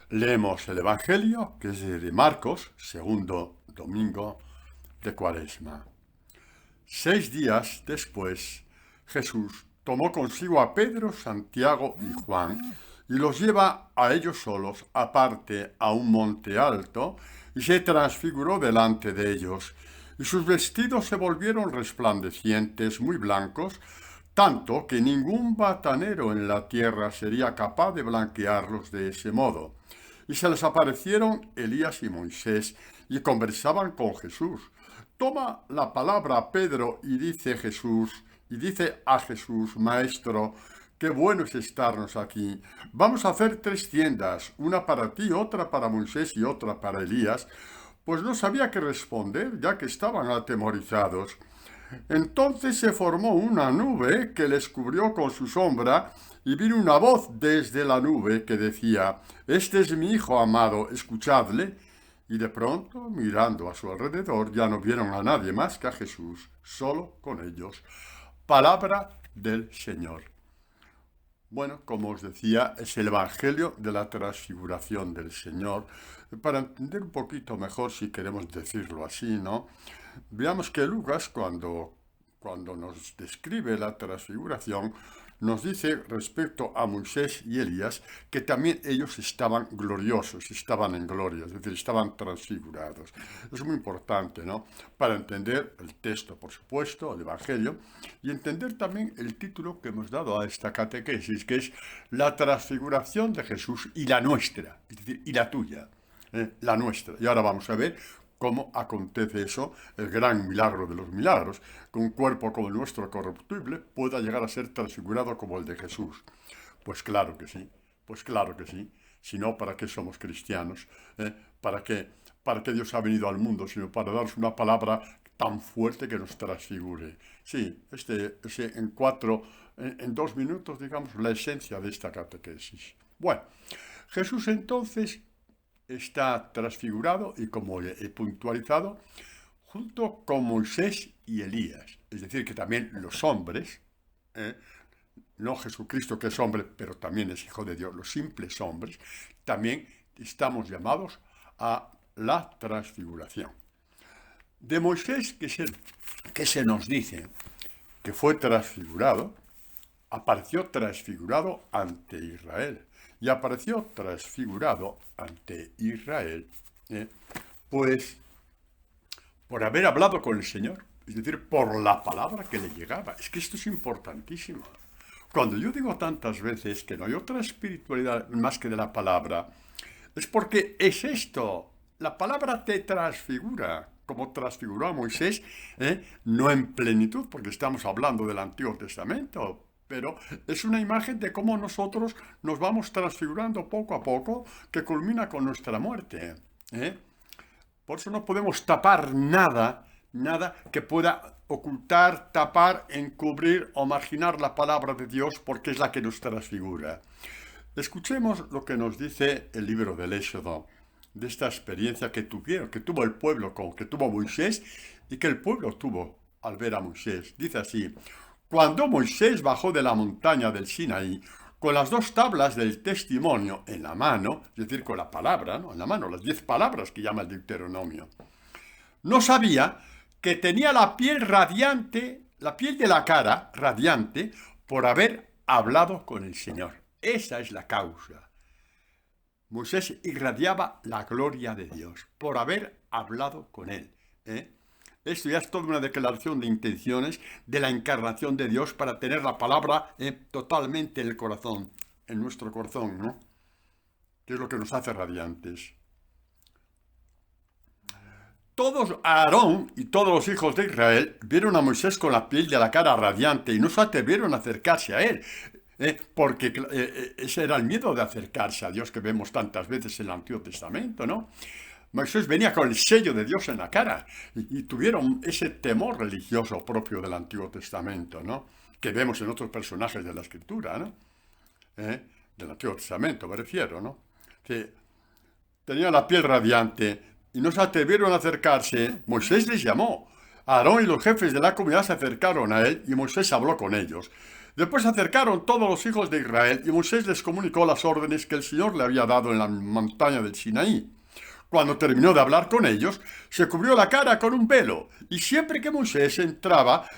Leemos el Evangelio, que es de Marcos, segundo domingo de Cuaresma. 6 días después, Jesús tomó consigo a Pedro, Santiago y Juan y los lleva a ellos solos aparte a un monte alto y se transfiguró delante de ellos. Y sus vestidos se volvieron resplandecientes, muy blancos, tanto que ningún batanero en la tierra sería capaz de blanquearlos de ese modo. Y se les aparecieron Elías y Moisés y conversaban con Jesús. Toma la palabra Pedro y dice a Jesús, Maestro, qué bueno es estarnos aquí. Vamos a hacer 3 tiendas, una para ti, otra para Moisés y otra para Elías. Pues no sabía qué responder, ya que estaban atemorizados. Entonces se formó una nube que les cubrió con su sombra, y vino una voz desde la nube que decía: Este es mi Hijo amado, escuchadle. Y de pronto, mirando a su alrededor, ya no vieron a nadie más que a Jesús, solo con ellos. Palabra del Señor. Bueno, como os decía, es el Evangelio de la transfiguración del Señor. Para entender un poquito mejor, si queremos decirlo así, ¿no? Veamos que Lucas, cuando nos describe la transfiguración, nos dice respecto a Moisés y Elías que también ellos estaban gloriosos, estaban en gloria, es decir, estaban transfigurados. Es muy importante, ¿no? Para entender el texto, por supuesto, el Evangelio, y entender también el título que hemos dado a esta catequesis, que es la transfiguración de Jesús y la nuestra, es decir, y la tuya, la nuestra. Y ahora vamos a ver cómo acontece eso, el gran milagro de los milagros, que un cuerpo como el nuestro corruptible pueda llegar a ser transfigurado como el de Jesús. Pues claro que sí, Si no, ¿para qué somos cristianos? ¿Para qué Dios ha venido al mundo? Sino para darnos una palabra tan fuerte que nos transfigure. Sí, en 2 minutos, digamos, la esencia de esta catequesis. Bueno, Jesús entonces está transfigurado y, como he puntualizado, junto con Moisés y Elías. Es decir, que también los hombres, no Jesucristo que es hombre, pero también es Hijo de Dios, los simples hombres, también estamos llamados a la transfiguración. De Moisés, que se nos dice que fue transfigurado, apareció transfigurado ante Israel. Y apareció transfigurado ante Israel, pues por haber hablado con el Señor, es decir, por la palabra que le llegaba. Es que esto es importantísimo. Cuando yo digo tantas veces que no hay otra espiritualidad más que de la palabra, es porque es esto. La palabra te transfigura, como transfiguró a Moisés, no en plenitud, porque estamos hablando del Antiguo Testamento, pero es una imagen de cómo nosotros nos vamos transfigurando poco a poco, que culmina con nuestra muerte. Por eso no podemos tapar nada que pueda ocultar, tapar, encubrir o marginar la palabra de Dios, porque es la que nos transfigura. Escuchemos lo que nos dice el libro del Éxodo, de esta experiencia que tuvo el pueblo, que tuvo Moisés y que el pueblo tuvo al ver a Moisés. Dice así: Cuando Moisés bajó de la montaña del Sinaí, con las 2 tablas del testimonio en la mano, es decir, con la palabra, ¿no?, en la mano, las 10 palabras que llama el Deuteronomio, no sabía que tenía la piel radiante, la piel de la cara radiante, por haber hablado con el Señor. Esa es la causa. Moisés irradiaba la gloria de Dios por haber hablado con él. Esto ya es toda una declaración de intenciones de la encarnación de Dios para tener la palabra totalmente en el corazón, en nuestro corazón, ¿no? Que es lo que nos hace radiantes. Todos, Aarón y todos los hijos de Israel, vieron a Moisés con la piel de la cara radiante y no se atrevieron a acercarse a él, porque ese era el miedo de acercarse a Dios que vemos tantas veces en el Antiguo Testamento, ¿no? Moisés venía con el sello de Dios en la cara y tuvieron ese temor religioso propio del Antiguo Testamento, ¿no?, que vemos en otros personajes de la Escritura, ¿no? Del Antiguo Testamento me refiero, ¿no? Que tenía la piel radiante y no se atrevieron a acercarse. Moisés les llamó. Aarón y los jefes de la comunidad se acercaron a él y Moisés habló con ellos. Después se acercaron todos los hijos de Israel y Moisés les comunicó las órdenes que el Señor le había dado en la montaña del Sinaí. Cuando terminó de hablar con ellos, se cubrió la cara con un velo, y siempre que Moisés entraba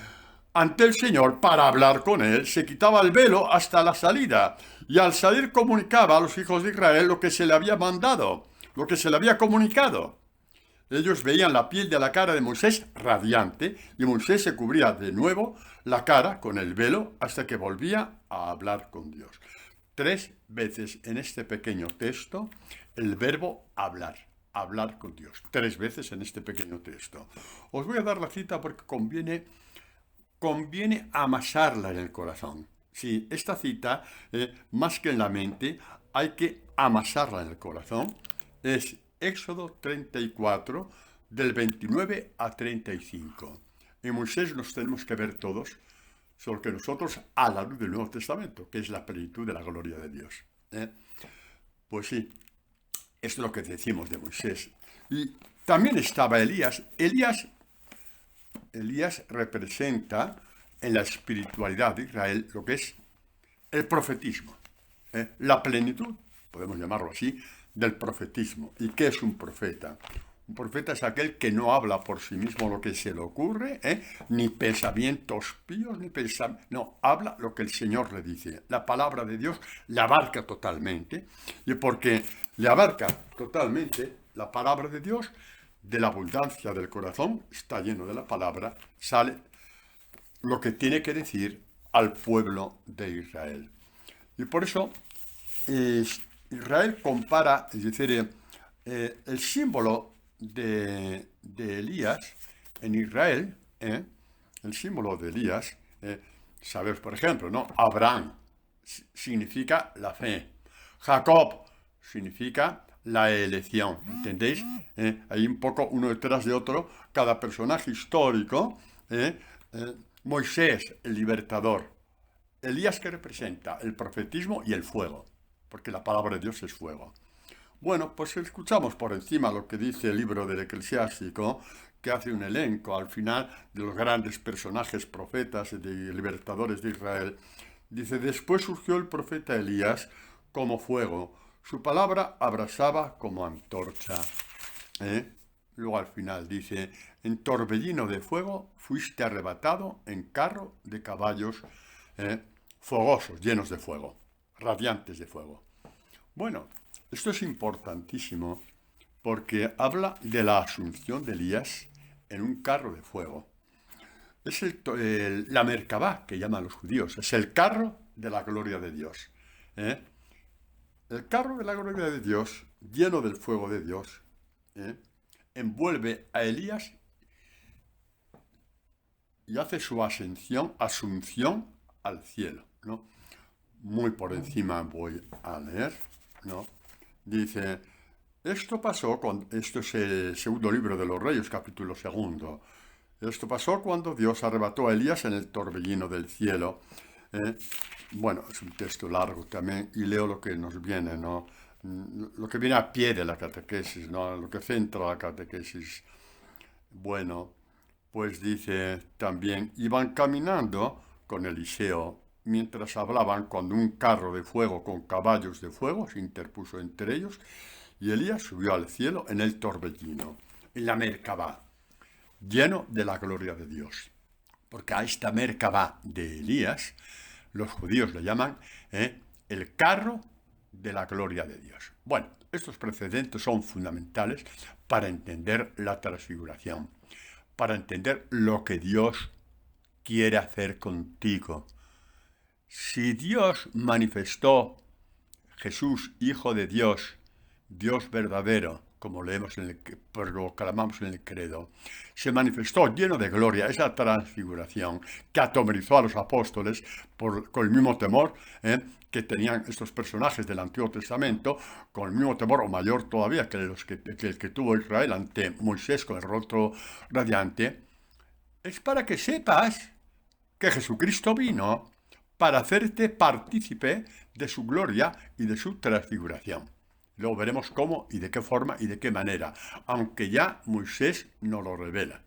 ante el Señor para hablar con él, se quitaba el velo hasta la salida, y al salir comunicaba a los hijos de Israel lo que se le había mandado, lo que se le había comunicado. Ellos veían la piel de la cara de Moisés radiante, y Moisés se cubría de nuevo la cara con el velo hasta que volvía a hablar con Dios. 3 veces en este pequeño texto el verbo hablar. Hablar con Dios. 3 veces en este pequeño texto. Os voy a dar la cita porque conviene amasarla en el corazón. Sí, esta cita, más que en la mente, hay que amasarla en el corazón. Es Éxodo 34, del 29 a 35. En Moisés nos tenemos que ver todos, solo que nosotros a la luz del Nuevo Testamento, que es la plenitud de la gloria de Dios. Pues sí, esto es lo que decimos de Moisés. Y también estaba Elías. Elías representa en la espiritualidad de Israel lo que es el profetismo, la plenitud, podemos llamarlo así, del profetismo. ¿Y qué es un profeta? Un profeta es aquel que no habla por sí mismo lo que se le ocurre, ni pensamientos píos, no, habla lo que el Señor le dice. La palabra de Dios le abarca totalmente, y porque le abarca totalmente la palabra de Dios, de la abundancia del corazón, está lleno de la palabra, sale lo que tiene que decir al pueblo de Israel. Y por eso Israel compara, es decir, el símbolo de Elías en Israel, el símbolo de Elías, sabes, por ejemplo, ¿no? Abraham significa la fe, Jacob significa la elección, ¿entendéis? Hay un poco uno detrás de otro, cada personaje histórico. Moisés, el libertador. Elías, que representa el profetismo y el fuego, porque la palabra de Dios es fuego. Bueno, pues escuchamos por encima lo que dice el libro del Eclesiástico, que hace un elenco al final de los grandes personajes profetas y libertadores de Israel. Dice, después surgió el profeta Elías como fuego, su palabra abrasaba como antorcha. Luego al final dice, en torbellino de fuego fuiste arrebatado en carro de caballos fogosos, llenos de fuego, radiantes de fuego. Bueno, esto es importantísimo porque habla de la asunción de Elías en un carro de fuego. Es la Merkabá, que llaman los judíos, es el carro de la gloria de Dios. El carro de la gloria de Dios, lleno del fuego de Dios, envuelve a Elías y hace su asunción al cielo, ¿no? Muy por encima voy a leer, ¿no? Dice, esto es el segundo libro de los Reyes, capítulo 2. Esto pasó cuando Dios arrebató a Elías en el torbellino del cielo. Bueno, es un texto largo también, y leo lo que nos viene, ¿no? Lo que viene a pie de la catequesis, ¿no? Lo que centra la catequesis. Bueno, pues dice también, iban caminando con Eliseo mientras hablaban cuando un carro de fuego con caballos de fuego se interpuso entre ellos y Elías subió al cielo en el torbellino, en la Merkabá, lleno de la gloria de Dios. Porque a esta Merkabá de Elías, los judíos le llaman el carro de la gloria de Dios. Bueno, estos precedentes son fundamentales para entender la transfiguración, para entender lo que Dios quiere hacer contigo. Si Dios manifestó Jesús, Hijo de Dios, Dios verdadero, como leemos proclamamos en el credo, se manifestó lleno de gloria, esa transfiguración que atemorizó a los apóstoles con el mismo temor que tenían estos personajes del Antiguo Testamento, con el mismo temor o mayor todavía que el que tuvo Israel ante Moisés con el rostro radiante. Es para que sepas que Jesucristo vino para hacerte partícipe de su gloria y de su transfiguración. Luego veremos cómo y de qué forma y de qué manera, aunque ya Moisés nos lo revela.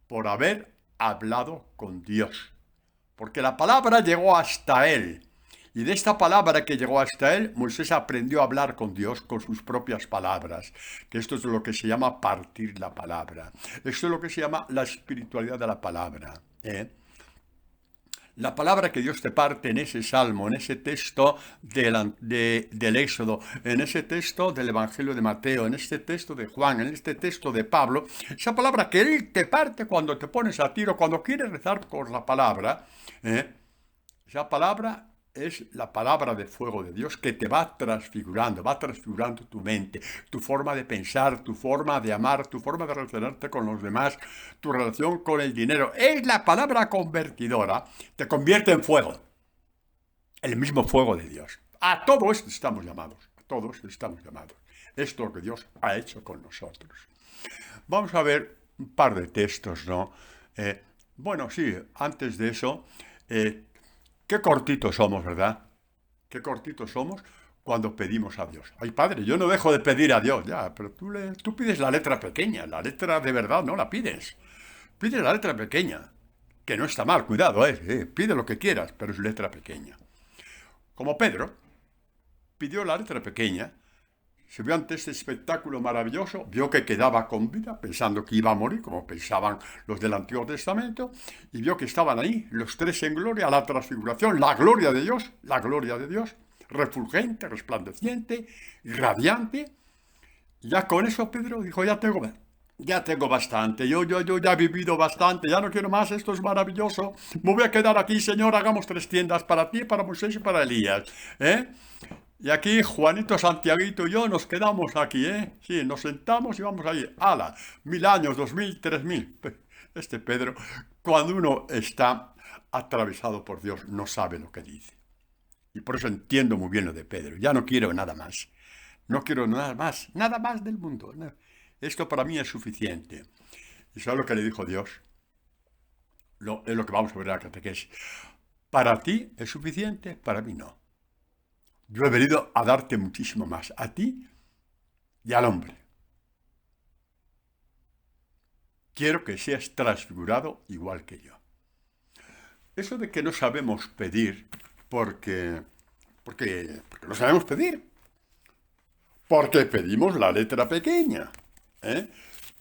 Por haber hablado con Dios, porque la palabra llegó hasta él. Y de esta palabra que llegó hasta él, Moisés aprendió a hablar con Dios con sus propias palabras, que esto es lo que se llama partir la palabra. Esto es lo que se llama la espiritualidad de la palabra. La palabra que Dios te parte en ese salmo, en ese texto del Éxodo, en ese texto del Evangelio de Mateo, en este texto de Juan, en este texto de Pablo, esa palabra que Él te parte cuando te pones a tiro, cuando quieres rezar por la palabra, esa palabra es la palabra de fuego de Dios que te va transfigurando tu mente, tu forma de pensar, tu forma de amar, tu forma de relacionarte con los demás, tu relación con el dinero. Es la palabra convertidora, te convierte en fuego, el mismo fuego de Dios. A todo esto estamos llamados, a todos estamos llamados. Esto es lo que Dios ha hecho con nosotros. Vamos a ver un par de textos, ¿no? Bueno, sí, antes de eso, qué cortitos somos, ¿verdad? Qué cortitos somos cuando pedimos a Dios. Ay, Padre, yo no dejo de pedir a Dios, ya, pero tú pides la letra pequeña, la letra de verdad no la pides. Pides la letra pequeña, que no está mal, cuidado, pide lo que quieras, pero es letra pequeña. Como Pedro pidió la letra pequeña, se vio ante este espectáculo maravilloso, vio que quedaba con vida, pensando que iba a morir, como pensaban los del Antiguo Testamento, y vio que estaban ahí los tres en gloria, la transfiguración, la gloria de Dios, refulgente, resplandeciente, radiante. Ya con eso Pedro dijo, ya tengo bastante, yo ya he vivido bastante, ya no quiero más, esto es maravilloso, me voy a quedar aquí, Señor, hagamos 3 tiendas para ti, para Moisés y para Elías, Y aquí Juanito, Santiaguito y yo nos quedamos aquí, Sí, nos sentamos y vamos allí. ¡Hala! 1000 años, 2000, 3000. Este Pedro, cuando uno está atravesado por Dios, no sabe lo que dice. Y por eso entiendo muy bien lo de Pedro. Ya no quiero nada más. No quiero nada más del mundo. No. Esto para mí es suficiente. ¿Y sabes lo que le dijo Dios? Es lo que vamos a ver en la catequesis. Para ti es suficiente, para mí no. Yo he venido a darte muchísimo más, a ti y al hombre. Quiero que seas transfigurado igual que yo. Eso de que no sabemos pedir porque no sabemos pedir. Porque pedimos la letra pequeña.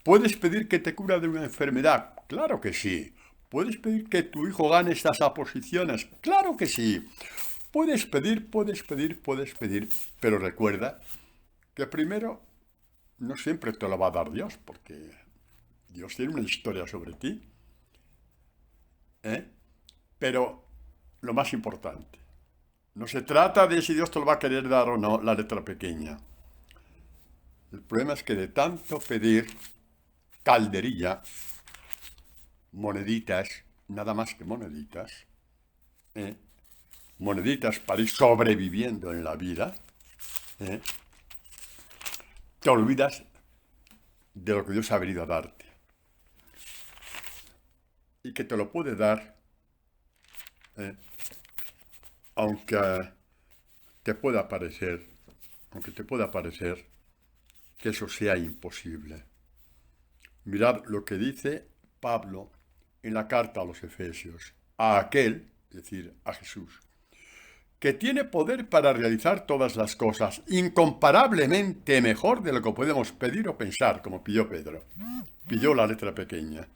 ¿Puedes pedir que te cura de una enfermedad? Claro que sí. ¿Puedes pedir que tu hijo gane estas oposiciones? Claro que sí. Puedes pedir, pero recuerda que primero no siempre te lo va a dar Dios, porque Dios tiene una historia sobre ti. Pero lo más importante, no se trata de si Dios te lo va a querer dar o no, la letra pequeña. El problema es que de tanto pedir calderilla, moneditas, nada más que moneditas, moneditas para ir sobreviviendo en la vida, te olvidas de lo que Dios ha venido a darte. Y que te lo puede dar, aunque te pueda parecer que eso sea imposible. Mirad lo que dice Pablo en la carta a los Efesios. A aquel, es decir, a Jesús, que tiene poder para realizar todas las cosas, incomparablemente mejor de lo que podemos pedir o pensar, como pidió Pedro. Pidió la letra pequeña.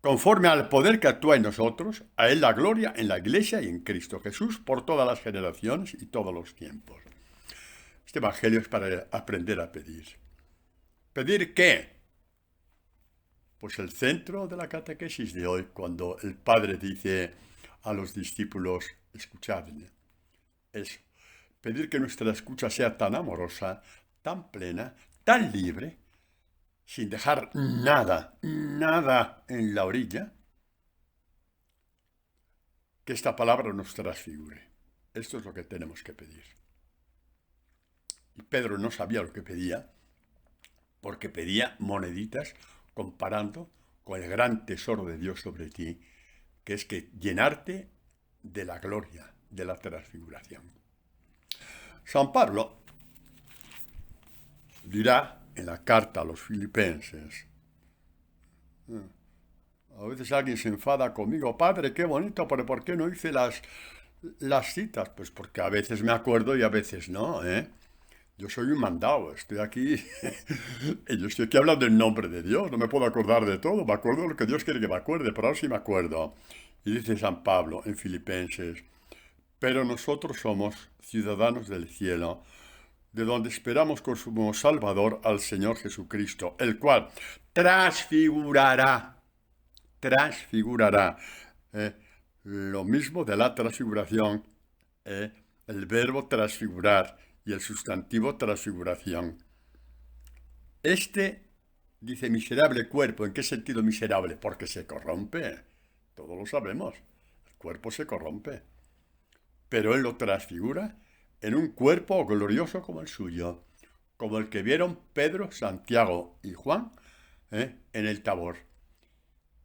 Conforme al poder que actúa en nosotros, a Él la gloria en la Iglesia y en Cristo Jesús por todas las generaciones y todos los tiempos. Este Evangelio es para aprender a pedir. ¿Pedir qué? Pues el centro de la catequesis de hoy, cuando el Padre dice a los discípulos, escuchadle, es pedir que nuestra escucha sea tan amorosa, tan plena, tan libre, sin dejar nada en la orilla, que esta palabra nos transfigure. Esto es lo que tenemos que pedir. Y Pedro no sabía lo que pedía, porque pedía moneditas comparando con el gran tesoro de Dios sobre ti, que es que llenarte de la gloria, de la transfiguración. San Pablo dirá en la carta a los filipenses, A veces alguien se enfada conmigo, padre, qué bonito, pero ¿por qué no hice las citas? Pues porque a veces me acuerdo y a veces no, ¿eh? Yo soy un mandado, estoy aquí, y yo estoy aquí hablando en nombre de Dios, no me puedo acordar de todo, me acuerdo de lo que Dios quiere que me acuerde, pero ahora sí me acuerdo. Y dice San Pablo en Filipenses, pero nosotros somos ciudadanos del cielo, de donde esperamos como Salvador al Señor Jesucristo, el cual transfigurará, transfigurará. eh, lo mismo de la transfiguración, eh, el verbo transfigurar y el sustantivo transfiguración. Este, dice miserable cuerpo, ¿en qué sentido miserable? Porque se corrompe, todos lo sabemos, el cuerpo se corrompe, pero Él lo transfigura en un cuerpo glorioso como el suyo, como el que vieron Pedro, Santiago y Juan en el Tabor.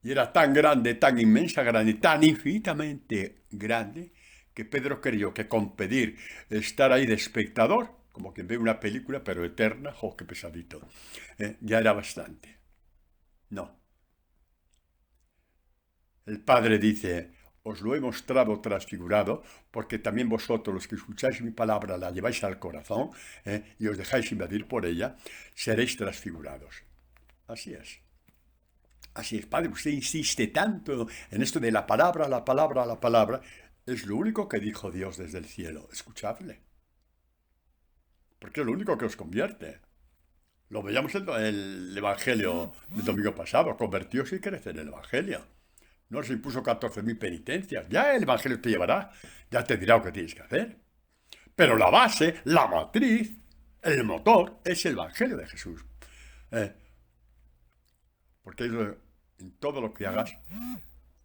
Y era tan grande, tan inmensa, grande, tan infinitamente grande, que Pedro creyó que con pedir estar ahí de espectador, como quien ve una película, pero eterna, ¡oh, qué pesadito! Ya era bastante. No. El Padre dice, os lo he mostrado transfigurado, porque también vosotros, los que escucháis mi palabra, la lleváis al corazón y os dejáis invadir por ella, seréis transfigurados. Así es. Así es, Padre, usted insiste tanto en esto de la palabra, la palabra, la palabra. Es lo único que dijo Dios desde el cielo. Escuchadle. Porque es lo único que os convierte. Lo veíamos en el Evangelio del domingo pasado. Convertíos y crece en el Evangelio. No se impuso 14.000 penitencias. Ya el Evangelio te llevará. Ya te dirá lo que tienes que hacer. Pero la base, la matriz, el motor, es el Evangelio de Jesús. Porque en todo lo que hagas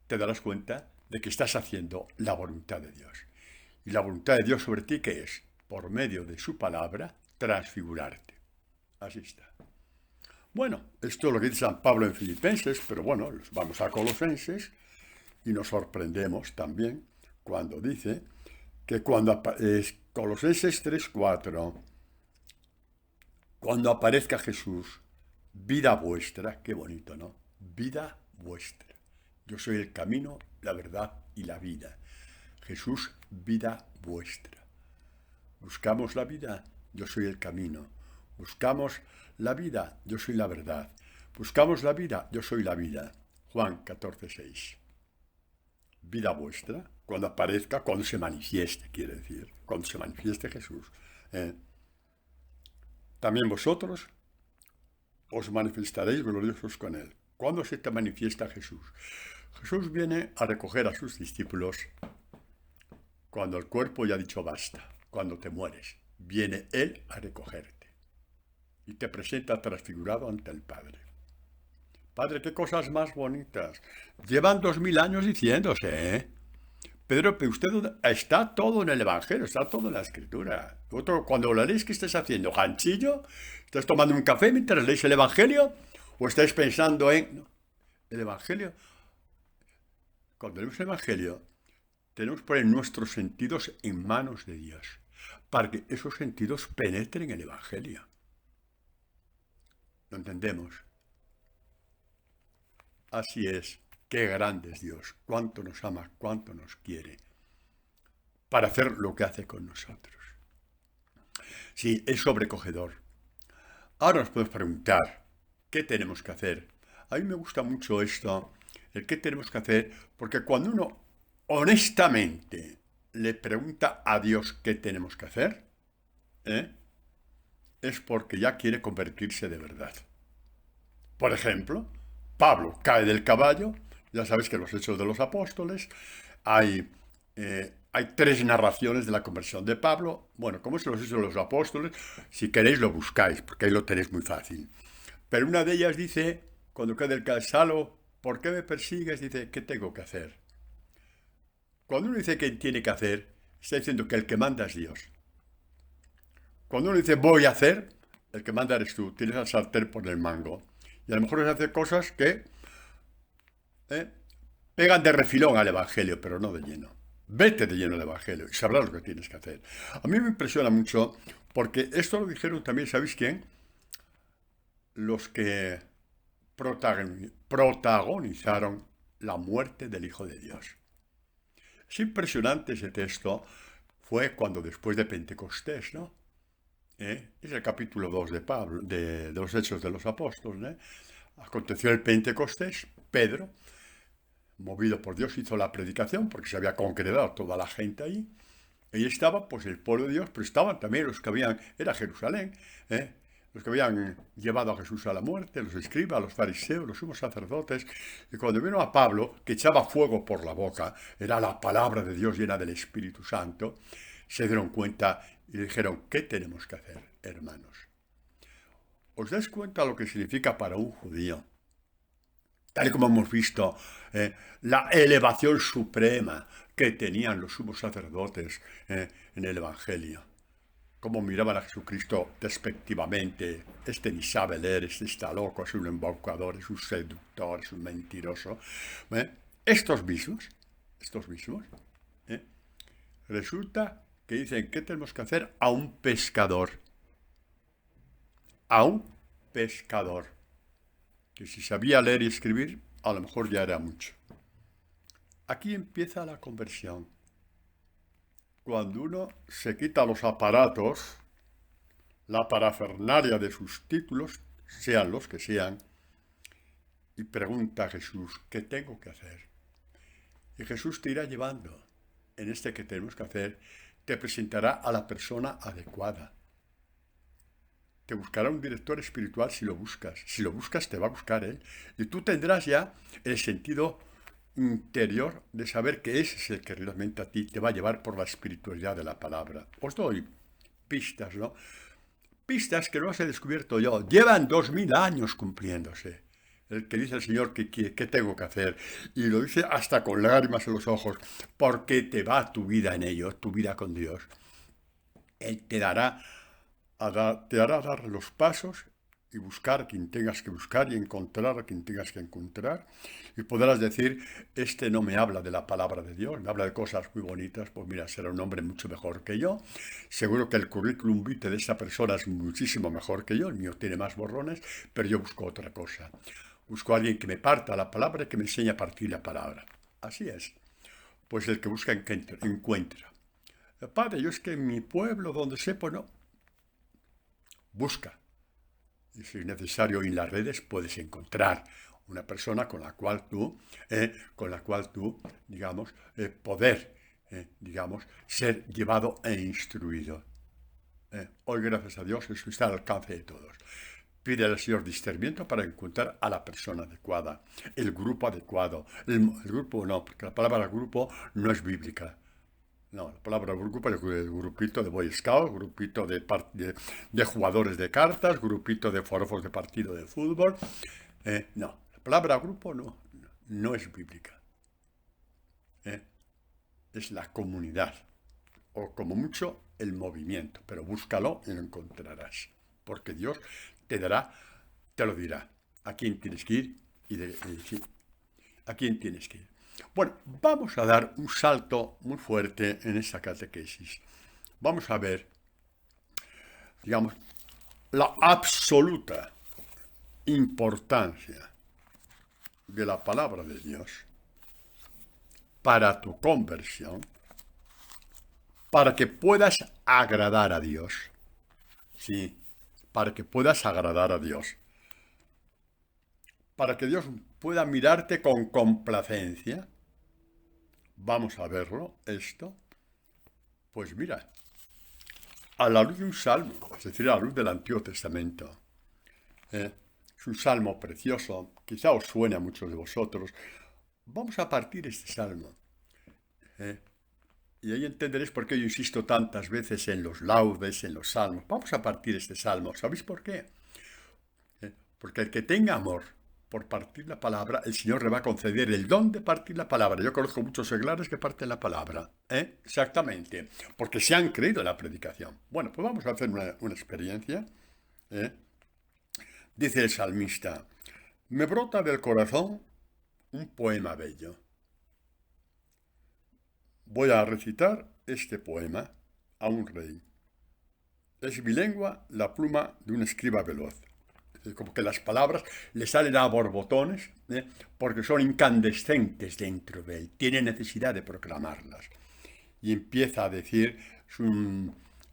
te darás cuenta de que estás haciendo la voluntad de Dios. Y la voluntad de Dios sobre ti, ¿qué es? Por medio de su palabra, transfigurarte. Así está. Bueno, esto es lo que dice San Pablo en Filipenses, pero bueno, vamos a Colosenses y nos sorprendemos también cuando dice que Colosenses 3:4, cuando aparezca Jesús, vida vuestra, qué bonito, ¿no? Vida vuestra. Yo soy el camino, la verdad y la vida. Jesús, vida vuestra. Buscamos la vida, yo soy el camino. Buscamos la vida, yo soy la verdad. Buscamos la vida, yo soy la vida. Juan 14:6. Vida vuestra, cuando aparezca, cuando se manifieste, quiere decir, cuando se manifieste Jesús. También vosotros os manifestaréis gloriosos con Él. ¿Cuándo se te manifiesta Jesús? Jesús viene a recoger a sus discípulos cuando el cuerpo ya ha dicho basta, cuando te mueres. Viene Él a recogerte y te presenta transfigurado ante el Padre. Padre, qué cosas más bonitas. Llevan 2000 años diciéndose, ¿eh? Pedro, pero usted está todo en el Evangelio, está todo en la Escritura. Cuando lo leéis, ¿qué estáis haciendo? ¿Ganchillo? ¿Estás tomando un café mientras leéis el Evangelio? ¿O estáis pensando en...? No, el Evangelio... Cuando leemos el Evangelio, tenemos que poner nuestros sentidos en manos de Dios, para que esos sentidos penetren el Evangelio. ¿Lo entendemos? Así es. Qué grande es Dios, cuánto nos ama, cuánto nos quiere, para hacer lo que hace con nosotros. Sí, es sobrecogedor. Ahora nos podemos preguntar, ¿qué tenemos que hacer? A mí me gusta mucho esto, el qué tenemos que hacer, porque cuando uno honestamente le pregunta a Dios qué tenemos que hacer, es porque ya quiere convertirse de verdad. Por ejemplo, Pablo cae del caballo. Ya sabéis que en los Hechos de los Apóstoles hay 3 narraciones de la conversión de Pablo. Bueno, como es en los Hechos de los Apóstoles, si queréis lo buscáis, porque ahí lo tenéis muy fácil. Pero una de ellas dice, cuando cae del caballo, ¿por qué me persigues? Dice, ¿qué tengo que hacer? Cuando uno dice qué tiene que hacer, está diciendo que el que manda es Dios. Cuando uno dice voy a hacer, el que manda eres tú. Tienes al sartén por el mango. Y a lo mejor es hacer cosas que pegan de refilón al Evangelio, pero no de lleno. Vete de lleno al Evangelio y sabrás lo que tienes que hacer. A mí me impresiona mucho porque esto lo dijeron también, ¿sabéis quién? Los que protagonizaron la muerte del Hijo de Dios. Es impresionante ese texto, fue cuando después de Pentecostés, ¿no? Es el capítulo 2 de Pablo, de los Hechos de los Apóstoles, ¿eh? Aconteció el Pentecostés, Pedro, movido por Dios, hizo la predicación porque se había congregado toda la gente ahí. Ahí estaba pues el pueblo de Dios, pero estaban también los que habían, era Jerusalén, los que habían llevado a Jesús a la muerte, los escribas, los fariseos, los sumos sacerdotes. Y cuando vino a Pablo, que echaba fuego por la boca, era la palabra de Dios llena del Espíritu Santo, se dieron cuenta y dijeron, ¿qué tenemos que hacer, hermanos? ¿Os dais cuenta lo que significa para un judío? Tal y como hemos visto, la elevación suprema que tenían los sumos sacerdotes en el Evangelio. Cómo miraban a Jesucristo despectivamente. Este ni sabe leer, este está loco, es un embaucador, es un seductor, es un mentiroso. Estos mismos, resulta que dicen, ¿qué tenemos que hacer a un pescador? A un pescador. Que si sabía leer y escribir, a lo mejor ya era mucho. Aquí empieza la conversión. Cuando uno se quita los aparatos, la parafernalia de sus títulos, sean los que sean, y pregunta a Jesús, ¿qué tengo que hacer? Y Jesús te irá llevando. En este que tenemos que hacer, te presentará a la persona adecuada. Te buscará un director espiritual si lo buscas. Si lo buscas, te va a buscar él. Y tú tendrás ya el sentido interior de saber que ese es el que realmente a ti te va a llevar por la espiritualidad de la palabra. Os doy pistas, ¿no? Pistas que no las he descubierto yo. Llevan 2000 años cumpliéndose. El que dice el Señor que tengo que hacer. Y lo dice hasta con lágrimas en los ojos. Porque te va tu vida en ello, tu vida con Dios. Él te hará dar los pasos y buscar a quien tengas que buscar y encontrar a quien tengas que encontrar. Y podrás decir, este no me habla de la palabra de Dios, me habla de cosas muy bonitas, pues mira, será un hombre mucho mejor que yo. Seguro que el currículum vitae de esa persona es muchísimo mejor que yo, el mío tiene más borrones, pero yo busco otra cosa. Busco a alguien que me parta la palabra y que me enseñe a partir la palabra. Así es. Pues el que busca encuentra. Padre, yo es que en mi pueblo, donde sé, pues no. Busca. Y si es necesario en las redes puedes encontrar una persona con la cual tú, digamos, ser llevado e instruido. Hoy, gracias a Dios, eso está al alcance de todos. Pide al Señor discernimiento para encontrar a la persona adecuada, el grupo adecuado. El grupo no, porque la palabra grupo no es bíblica. No, la palabra grupo es el grupito de Boy Scouts, grupito de jugadores de cartas, grupito de forofos de partido de fútbol. No, la palabra grupo no es bíblica. Es la comunidad, o como mucho el movimiento, pero búscalo y lo encontrarás, porque Dios te lo dirá, a quién tienes que ir a quién tienes que ir. Bueno, vamos a dar un salto muy fuerte en esta catequesis. Vamos a ver, digamos, la absoluta importancia de la palabra de Dios para tu conversión, para que puedas agradar a Dios. Sí, para que puedas agradar a Dios. Para que Dios pueda mirarte con complacencia. Vamos a verlo, esto. Pues mira, a la luz de un salmo, es decir, a la luz del Antiguo Testamento. Es un salmo precioso, quizá os suene a muchos de vosotros. Vamos a partir este salmo. Y ahí entenderéis por qué yo insisto tantas veces en los laudes, en los salmos. Vamos a partir este salmo. ¿Sabéis por qué? Porque el que tenga amor por partir la palabra, el Señor le va a conceder el don de partir la palabra. Yo conozco muchos seglares que parten la palabra. Exactamente. Porque se han creído en la predicación. Bueno, pues vamos a hacer una experiencia. Dice el salmista, me brota del corazón un poema bello. Voy a recitar este poema a un rey. Es mi lengua la pluma de un escriba veloz. Como que las palabras le salen a borbotones, porque son incandescentes dentro de él. Tiene necesidad de proclamarlas. Y empieza a decir,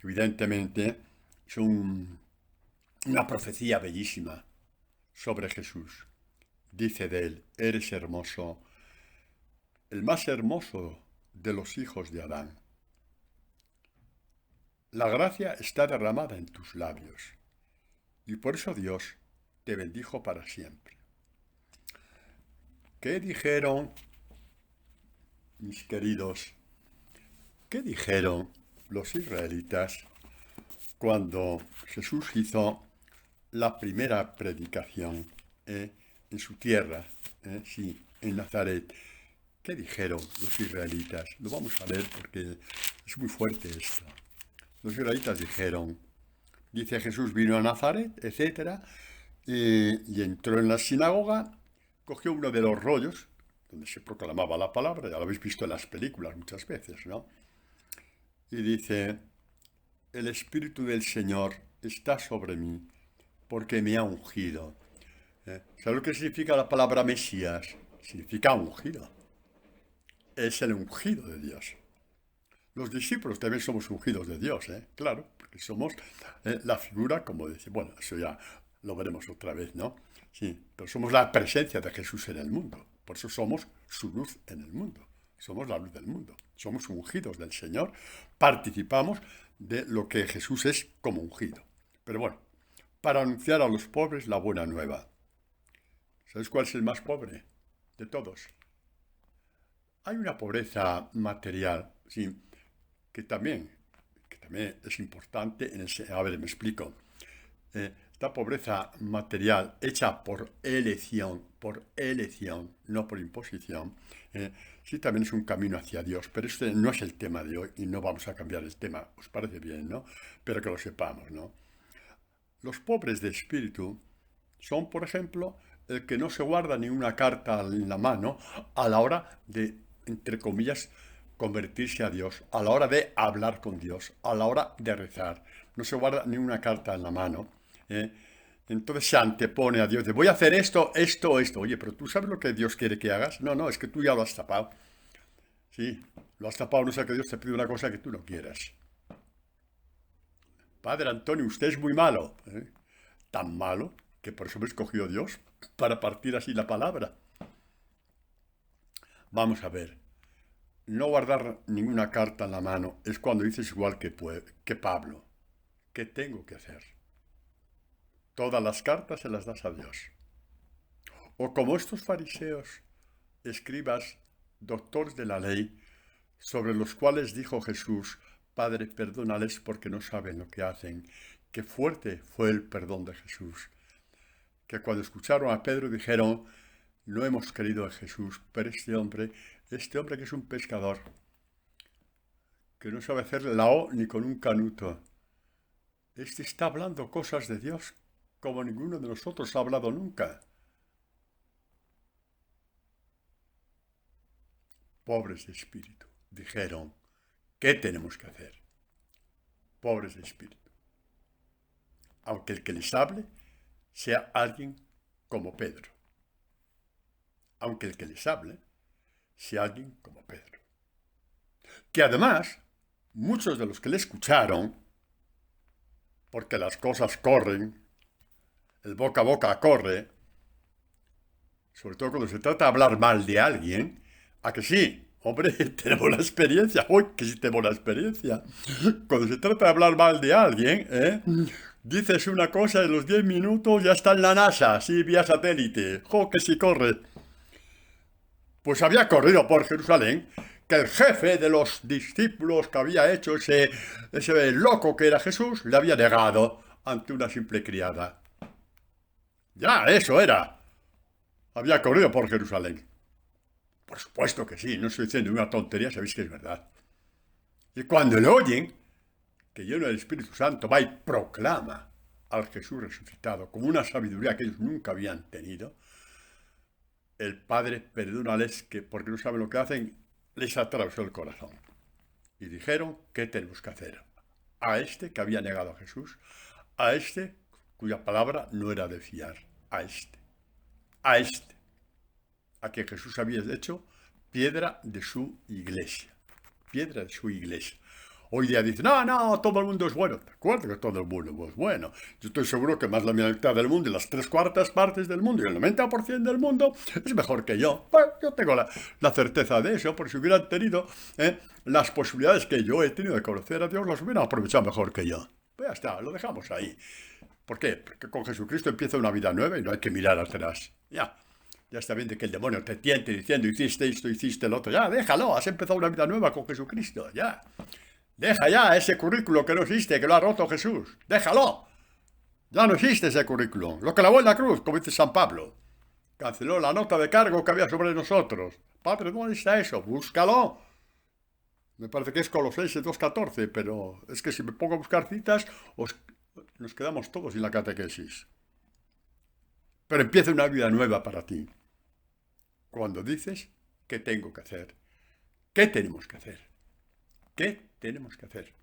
evidentemente, es una profecía bellísima sobre Jesús. Dice de él, eres hermoso, el más hermoso de los hijos de Adán. La gracia está derramada en tus labios, y por eso Dios te bendijo para siempre. ¿Qué dijeron, mis queridos, qué dijeron los israelitas cuando Jesús hizo la primera predicación en su tierra, sí, en Nazaret? ¿Qué dijeron los israelitas? Lo vamos a leer porque es muy fuerte esto. Los israelitas dijeron, dice Jesús vino a Nazaret, etc., y entró en la sinagoga, cogió uno de los rollos donde se proclamaba la palabra, ya lo habéis visto en las películas muchas veces, ¿no? Y dice, el Espíritu del Señor está sobre mí porque me ha ungido. ¿Sabes lo que significa la palabra Mesías? Significa ungido. Es el ungido de Dios. Los discípulos también somos ungidos de Dios, claro, porque somos la figura, como dice, bueno, eso ya lo veremos otra vez, ¿no? Sí, pero somos la presencia de Jesús en el mundo. Por eso somos su luz en el mundo. Somos la luz del mundo. Somos ungidos del Señor. Participamos de lo que Jesús es como ungido. Pero bueno, para anunciar a los pobres la buena nueva. ¿Sabes cuál es el más pobre de todos? Hay una pobreza material, sí, que también es importante. A ver, me explico. Esta pobreza material hecha por elección, no por imposición, sí también es un camino hacia Dios, pero este no es el tema de hoy y no vamos a cambiar el tema. ¿Os parece bien, no? Pero que lo sepamos, ¿no? Los pobres de espíritu son, por ejemplo, el que no se guarda ni una carta en la mano a la hora de, entre comillas, convertirse a Dios, a la hora de hablar con Dios, a la hora de rezar. No se guarda ni una carta en la mano. Entonces se antepone a Dios de voy a hacer esto. Oye, pero ¿tú sabes lo que Dios quiere que hagas? No, es que tú ya lo has tapado. Sí, lo has tapado, no sea que Dios te pide una cosa que tú no quieras. Padre Antonio, usted es muy malo. Tan malo que por eso me escogió Dios, para partir así la palabra. Vamos a ver. No guardar ninguna carta en la mano es cuando dices igual que Pablo. ¿Qué tengo que hacer? Todas las cartas se las das a Dios. O como estos fariseos, escribas, doctores de la ley, sobre los cuales dijo Jesús, Padre, perdónales porque no saben lo que hacen. Qué fuerte fue el perdón de Jesús. Que cuando escucharon a Pedro dijeron, no hemos creído en Jesús, pero este hombre que es un pescador, que no sabe hacer la O ni con un canuto, este está hablando cosas de Dios como ninguno de nosotros ha hablado nunca. Pobres de espíritu, dijeron, ¿qué tenemos que hacer? Pobres de espíritu. Aunque el que les hable sea alguien como Pedro. Aunque el que les hable sea alguien como Pedro. Que además, muchos de los que le escucharon, porque las cosas corren, el boca a boca corre, sobre todo cuando se trata de hablar mal de alguien, ¿a que sí? Hombre, tenemos la experiencia. ¡Uy, que sí tenemos la experiencia! Cuando se trata de hablar mal de alguien, dices una cosa y en los 10 minutos ya está en la NASA, sí, vía satélite. ¡Jo, que sí corre! Pues había corrido por Jerusalén que el jefe de los discípulos que había hecho ese loco que era Jesús, le había negado ante una simple criada. Ya, eso era. Había corrido por Jerusalén. Por supuesto que sí, no estoy diciendo una tontería, sabéis que es verdad. Y cuando le oyen, que lleno del Espíritu Santo va y proclama al Jesús resucitado con una sabiduría que ellos nunca habían tenido, el Padre, perdónales que porque no saben lo que hacen, les atravesó el corazón. Y dijeron, ¿qué tenemos que hacer? A este que había negado a Jesús, a este cuya palabra no era de fiar, a este, a quien Jesús había hecho piedra de su iglesia, piedra de su iglesia. Hoy día dicen, no, todo el mundo es bueno. De acuerdo que todo el mundo es bueno. Yo estoy seguro que más de la mitad del mundo y las 3/4 partes del mundo y el 90% del mundo es mejor que yo. Pues yo tengo la certeza de eso, por si hubieran tenido las posibilidades que yo he tenido de conocer a Dios, las hubieran aprovechado mejor que yo. Pues ya está, lo dejamos ahí. ¿Por qué? Porque con Jesucristo empieza una vida nueva y no hay que mirar atrás. Ya está bien de que el demonio te tiente diciendo, hiciste esto, hiciste lo otro. Ya, déjalo, has empezado una vida nueva con Jesucristo, ya. Deja ya ese currículo que no existe, que lo ha roto Jesús. Déjalo. Ya no existe ese currículo. Lo clavó en la cruz, como dice San Pablo. Canceló la nota de cargo que había sobre nosotros. Padre, ¿dónde está eso? Búscalo. Me parece que es Colosenses 2:14, pero es que si me pongo a buscar citas, nos quedamos todos sin la catequesis. Pero empieza una vida nueva para ti. Cuando dices, ¿qué tengo que hacer? ¿Qué tenemos que hacer? ¿Qué tenemos que hacer?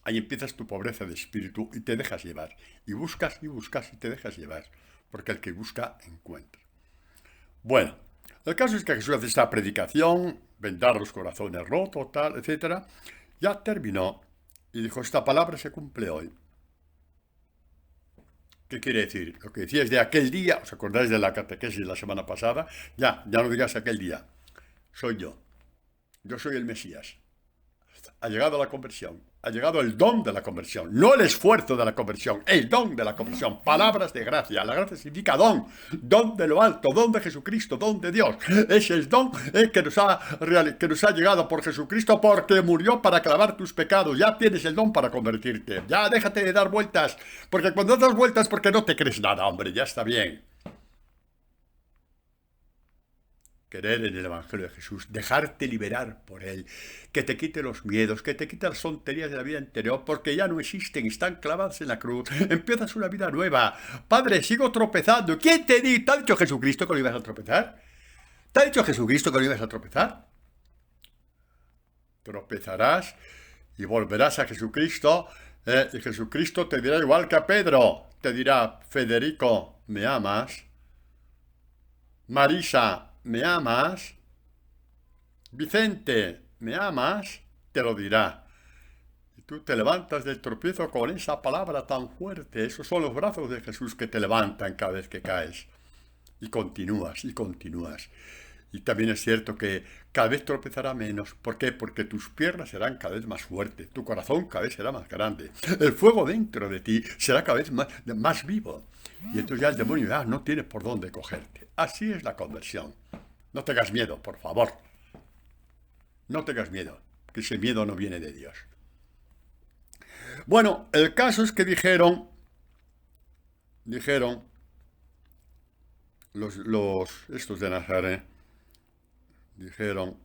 Ahí empiezas tu pobreza de espíritu y te dejas llevar. Y buscas y te dejas llevar. Porque el que busca, encuentra. Bueno, el caso es que Jesús hace esta predicación, vendar los corazones rotos, tal, etc. Ya terminó y dijo, esta palabra se cumple hoy. ¿Qué quiere decir? Lo que decías de aquel día, ¿os acordáis de la catequesis la semana pasada? Ya no digas aquel día. Soy yo. Yo soy el Mesías. Ha llegado la conversión. Ha llegado el don de la conversión. No el esfuerzo de la conversión. El don de la conversión. Palabras de gracia. La gracia significa don. Don de lo alto. Don de Jesucristo. Don de Dios. Ese es don que nos ha llegado por Jesucristo porque murió para clavar tus pecados. Ya tienes el don para convertirte. Ya déjate de dar vueltas. Porque cuando das vueltas porque no te crees nada, hombre. Ya está bien. Creer en el Evangelio de Jesús, dejarte liberar por Él, que te quite los miedos, que te quite las tonterías de la vida anterior, porque ya no existen, están clavadas en la cruz, empiezas una vida nueva. Padre, sigo tropezando. ¿Quién te dijo? ¿Te ha dicho Jesucristo que no ibas a tropezar? ¿Te ha dicho Jesucristo que no ibas a tropezar? Tropezarás y volverás a Jesucristo, y Jesucristo te dirá igual que a Pedro, te dirá, Federico, ¿me amas? Marisa, ¿me amas? Vicente, ¿me amas? Te lo dirá. Y tú te levantas del tropiezo con esa palabra tan fuerte. Esos son los brazos de Jesús que te levantan cada vez que caes. Y continúas, y continúas. Y también es cierto que cada vez tropezará menos. ¿Por qué? Porque tus piernas serán cada vez más fuertes. Tu corazón cada vez será más grande. El fuego dentro de ti será cada vez más vivo. Y entonces ya el demonio ya no tiene por dónde cogerte. Así es la conversión. No tengas miedo, por favor. No tengas miedo, que ese miedo no viene de Dios. Bueno, el caso es que dijeron estos de Nazaret, dijeron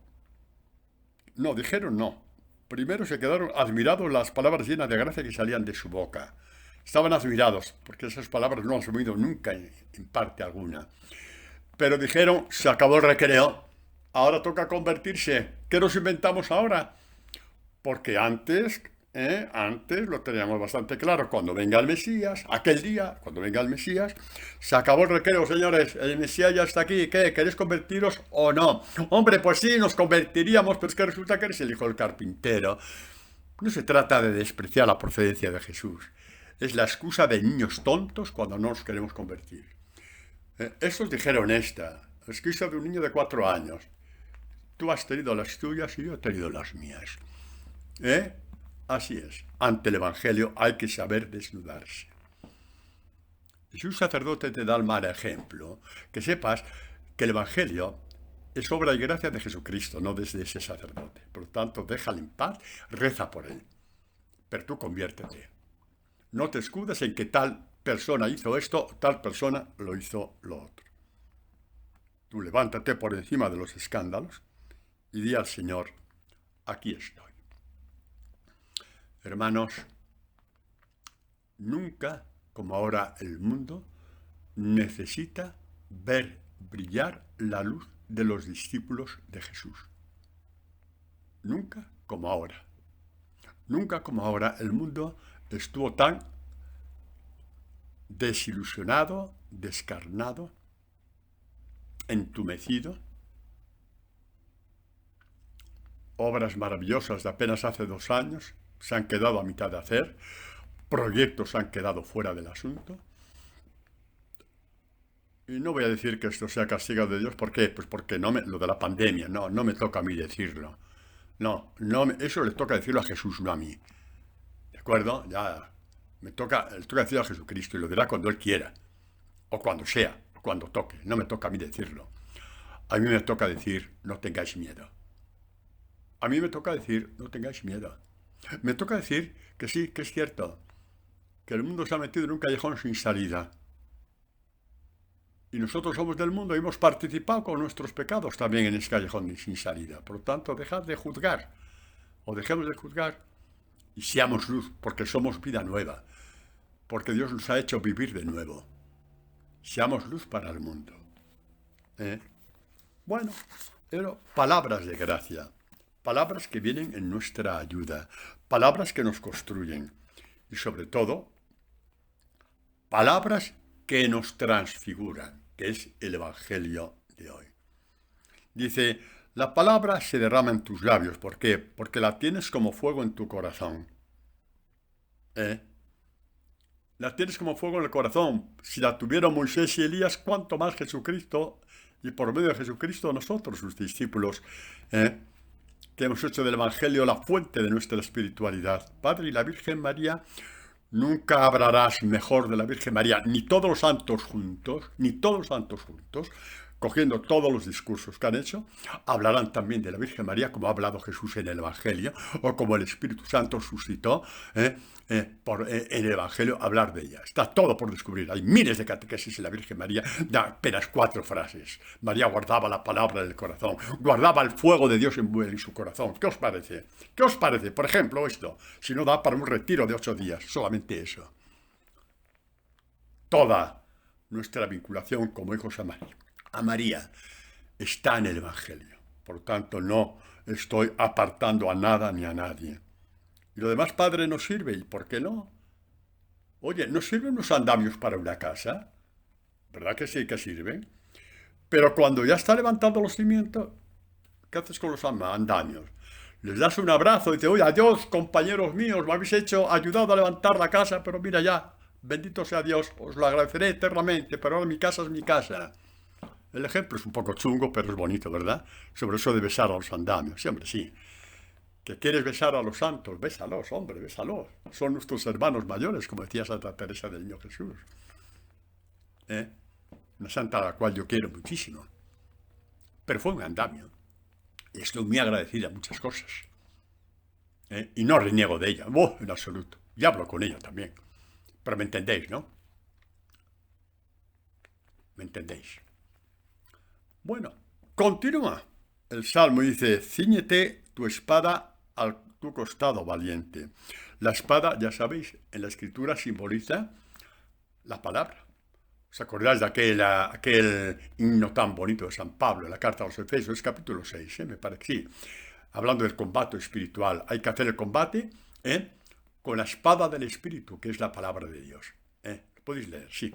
no. Primero se quedaron admirados las palabras llenas de gracia que salían de su boca. Estaban admirados, porque esas palabras no han oído nunca en parte alguna. Pero dijeron, se acabó el recreo, ahora toca convertirse. ¿Qué nos inventamos ahora? Porque antes lo teníamos bastante claro. Cuando venga el Mesías, aquel día, cuando venga el Mesías, se acabó el recreo, señores. El Mesías ya está aquí. ¿Qué? ¿Queréis convertiros o no? Hombre, pues sí, nos convertiríamos, pero es que resulta que eres el hijo del carpintero. No se trata de despreciar la procedencia de Jesús. Es la excusa de niños tontos cuando no nos queremos convertir. Estos dijeron esta, excusa de un niño de 4 años. Tú has tenido las tuyas y yo he tenido las mías. Así es. Ante el Evangelio hay que saber desnudarse. Y si un sacerdote te da el mal ejemplo, que sepas que el Evangelio es obra y gracia de Jesucristo, no desde ese sacerdote. Por lo tanto, déjale en paz, reza por él. Pero tú conviértete. No te escudes en que tal persona hizo esto, tal persona lo hizo lo otro. Tú levántate por encima de los escándalos y di al Señor, aquí estoy. Hermanos, nunca como ahora el mundo necesita ver brillar la luz de los discípulos de Jesús. Nunca como ahora. Nunca como ahora el mundo estuvo tan desilusionado, descarnado, entumecido. Obras maravillosas de apenas hace 2 años se han quedado a mitad de hacer, proyectos han quedado fuera del asunto. Y no voy a decir que esto sea castigo de Dios, ¿por qué? Pues porque lo de la pandemia, no me toca a mí decirlo. Eso le toca decirlo a Jesús, no a mí. ¿De acuerdo? Ya le toca decirlo a Jesucristo y lo dirá cuando Él quiera, o cuando sea, o cuando toque. No me toca a mí decirlo. A mí me toca decir, no tengáis miedo. A mí me toca decir, no tengáis miedo. Me toca decir que sí, que es cierto, que el mundo se ha metido en un callejón sin salida. Y nosotros somos del mundo y hemos participado con nuestros pecados también en ese callejón sin salida. Por lo tanto, dejad de juzgar, o dejemos de juzgar, y seamos luz, porque somos vida nueva, porque Dios nos ha hecho vivir de nuevo. Seamos luz para el mundo. Bueno, pero palabras de gracia, palabras que vienen en nuestra ayuda, palabras que nos construyen, y sobre todo, palabras que nos transfiguran, que es el Evangelio de hoy. Dice, la palabra se derrama en tus labios. ¿Por qué? Porque la tienes como fuego en tu corazón. La tienes como fuego en el corazón. Si la tuvieron Moisés y Elías, ¿cuánto más Jesucristo? Y por medio de Jesucristo nosotros, sus discípulos, que hemos hecho del Evangelio la fuente de nuestra espiritualidad. Padre, y la Virgen María, nunca hablarás mejor de la Virgen María, ni todos los santos juntos, cogiendo todos los discursos que han hecho, hablarán también de la Virgen María como ha hablado Jesús en el Evangelio, o como el Espíritu Santo suscitó en el Evangelio hablar de ella. Está todo por descubrir. Hay miles de catequesis en la Virgen María, de apenas 4 frases. María guardaba la palabra en el corazón, guardaba el fuego de Dios en su corazón. ¿Qué os parece? ¿Qué os parece? Por ejemplo, esto, si no da para un retiro de 8 días, solamente eso. Toda nuestra vinculación como hijos a María está en el Evangelio. Por lo tanto, no estoy apartando a nada ni a nadie. Y lo demás, Padre, nos sirve. ¿Y por qué no? Oye, ¿nos sirven unos andamios para una casa? ¿Verdad que sí que sirven? Pero cuando ya está levantando los cimientos, ¿qué haces con los andamios? Les das un abrazo y dices, oye, adiós, compañeros míos, me habéis ayudado a levantar la casa, pero mira ya, bendito sea Dios, os lo agradeceré eternamente, pero ahora mi casa es mi casa. El ejemplo es un poco chungo, pero es bonito, ¿verdad? Sobre eso de besar a los andamios. Sí, hombre, sí. ¿Que quieres besar a los santos? Bésalos, hombre, bésalos. Son nuestros hermanos mayores, como decía Santa Teresa del Niño Jesús. Una santa a la cual yo quiero muchísimo. Pero fue un andamio. Y estoy muy agradecida a muchas cosas. Y no reniego de ella, en absoluto. Y hablo con ella también. Pero me entendéis, ¿no? ¿Me entendéis? Bueno, continúa. El Salmo dice, cíñete tu espada a tu costado, valiente. La espada, ya sabéis, en la Escritura simboliza la palabra. ¿Os acordáis de aquel himno tan bonito de San Pablo, en la carta a los Efesios, capítulo 6, me parece que sí? Hablando del combate espiritual. Hay que hacer el combate con la espada del Espíritu, que es la palabra de Dios. ¿Lo podéis leer? Sí.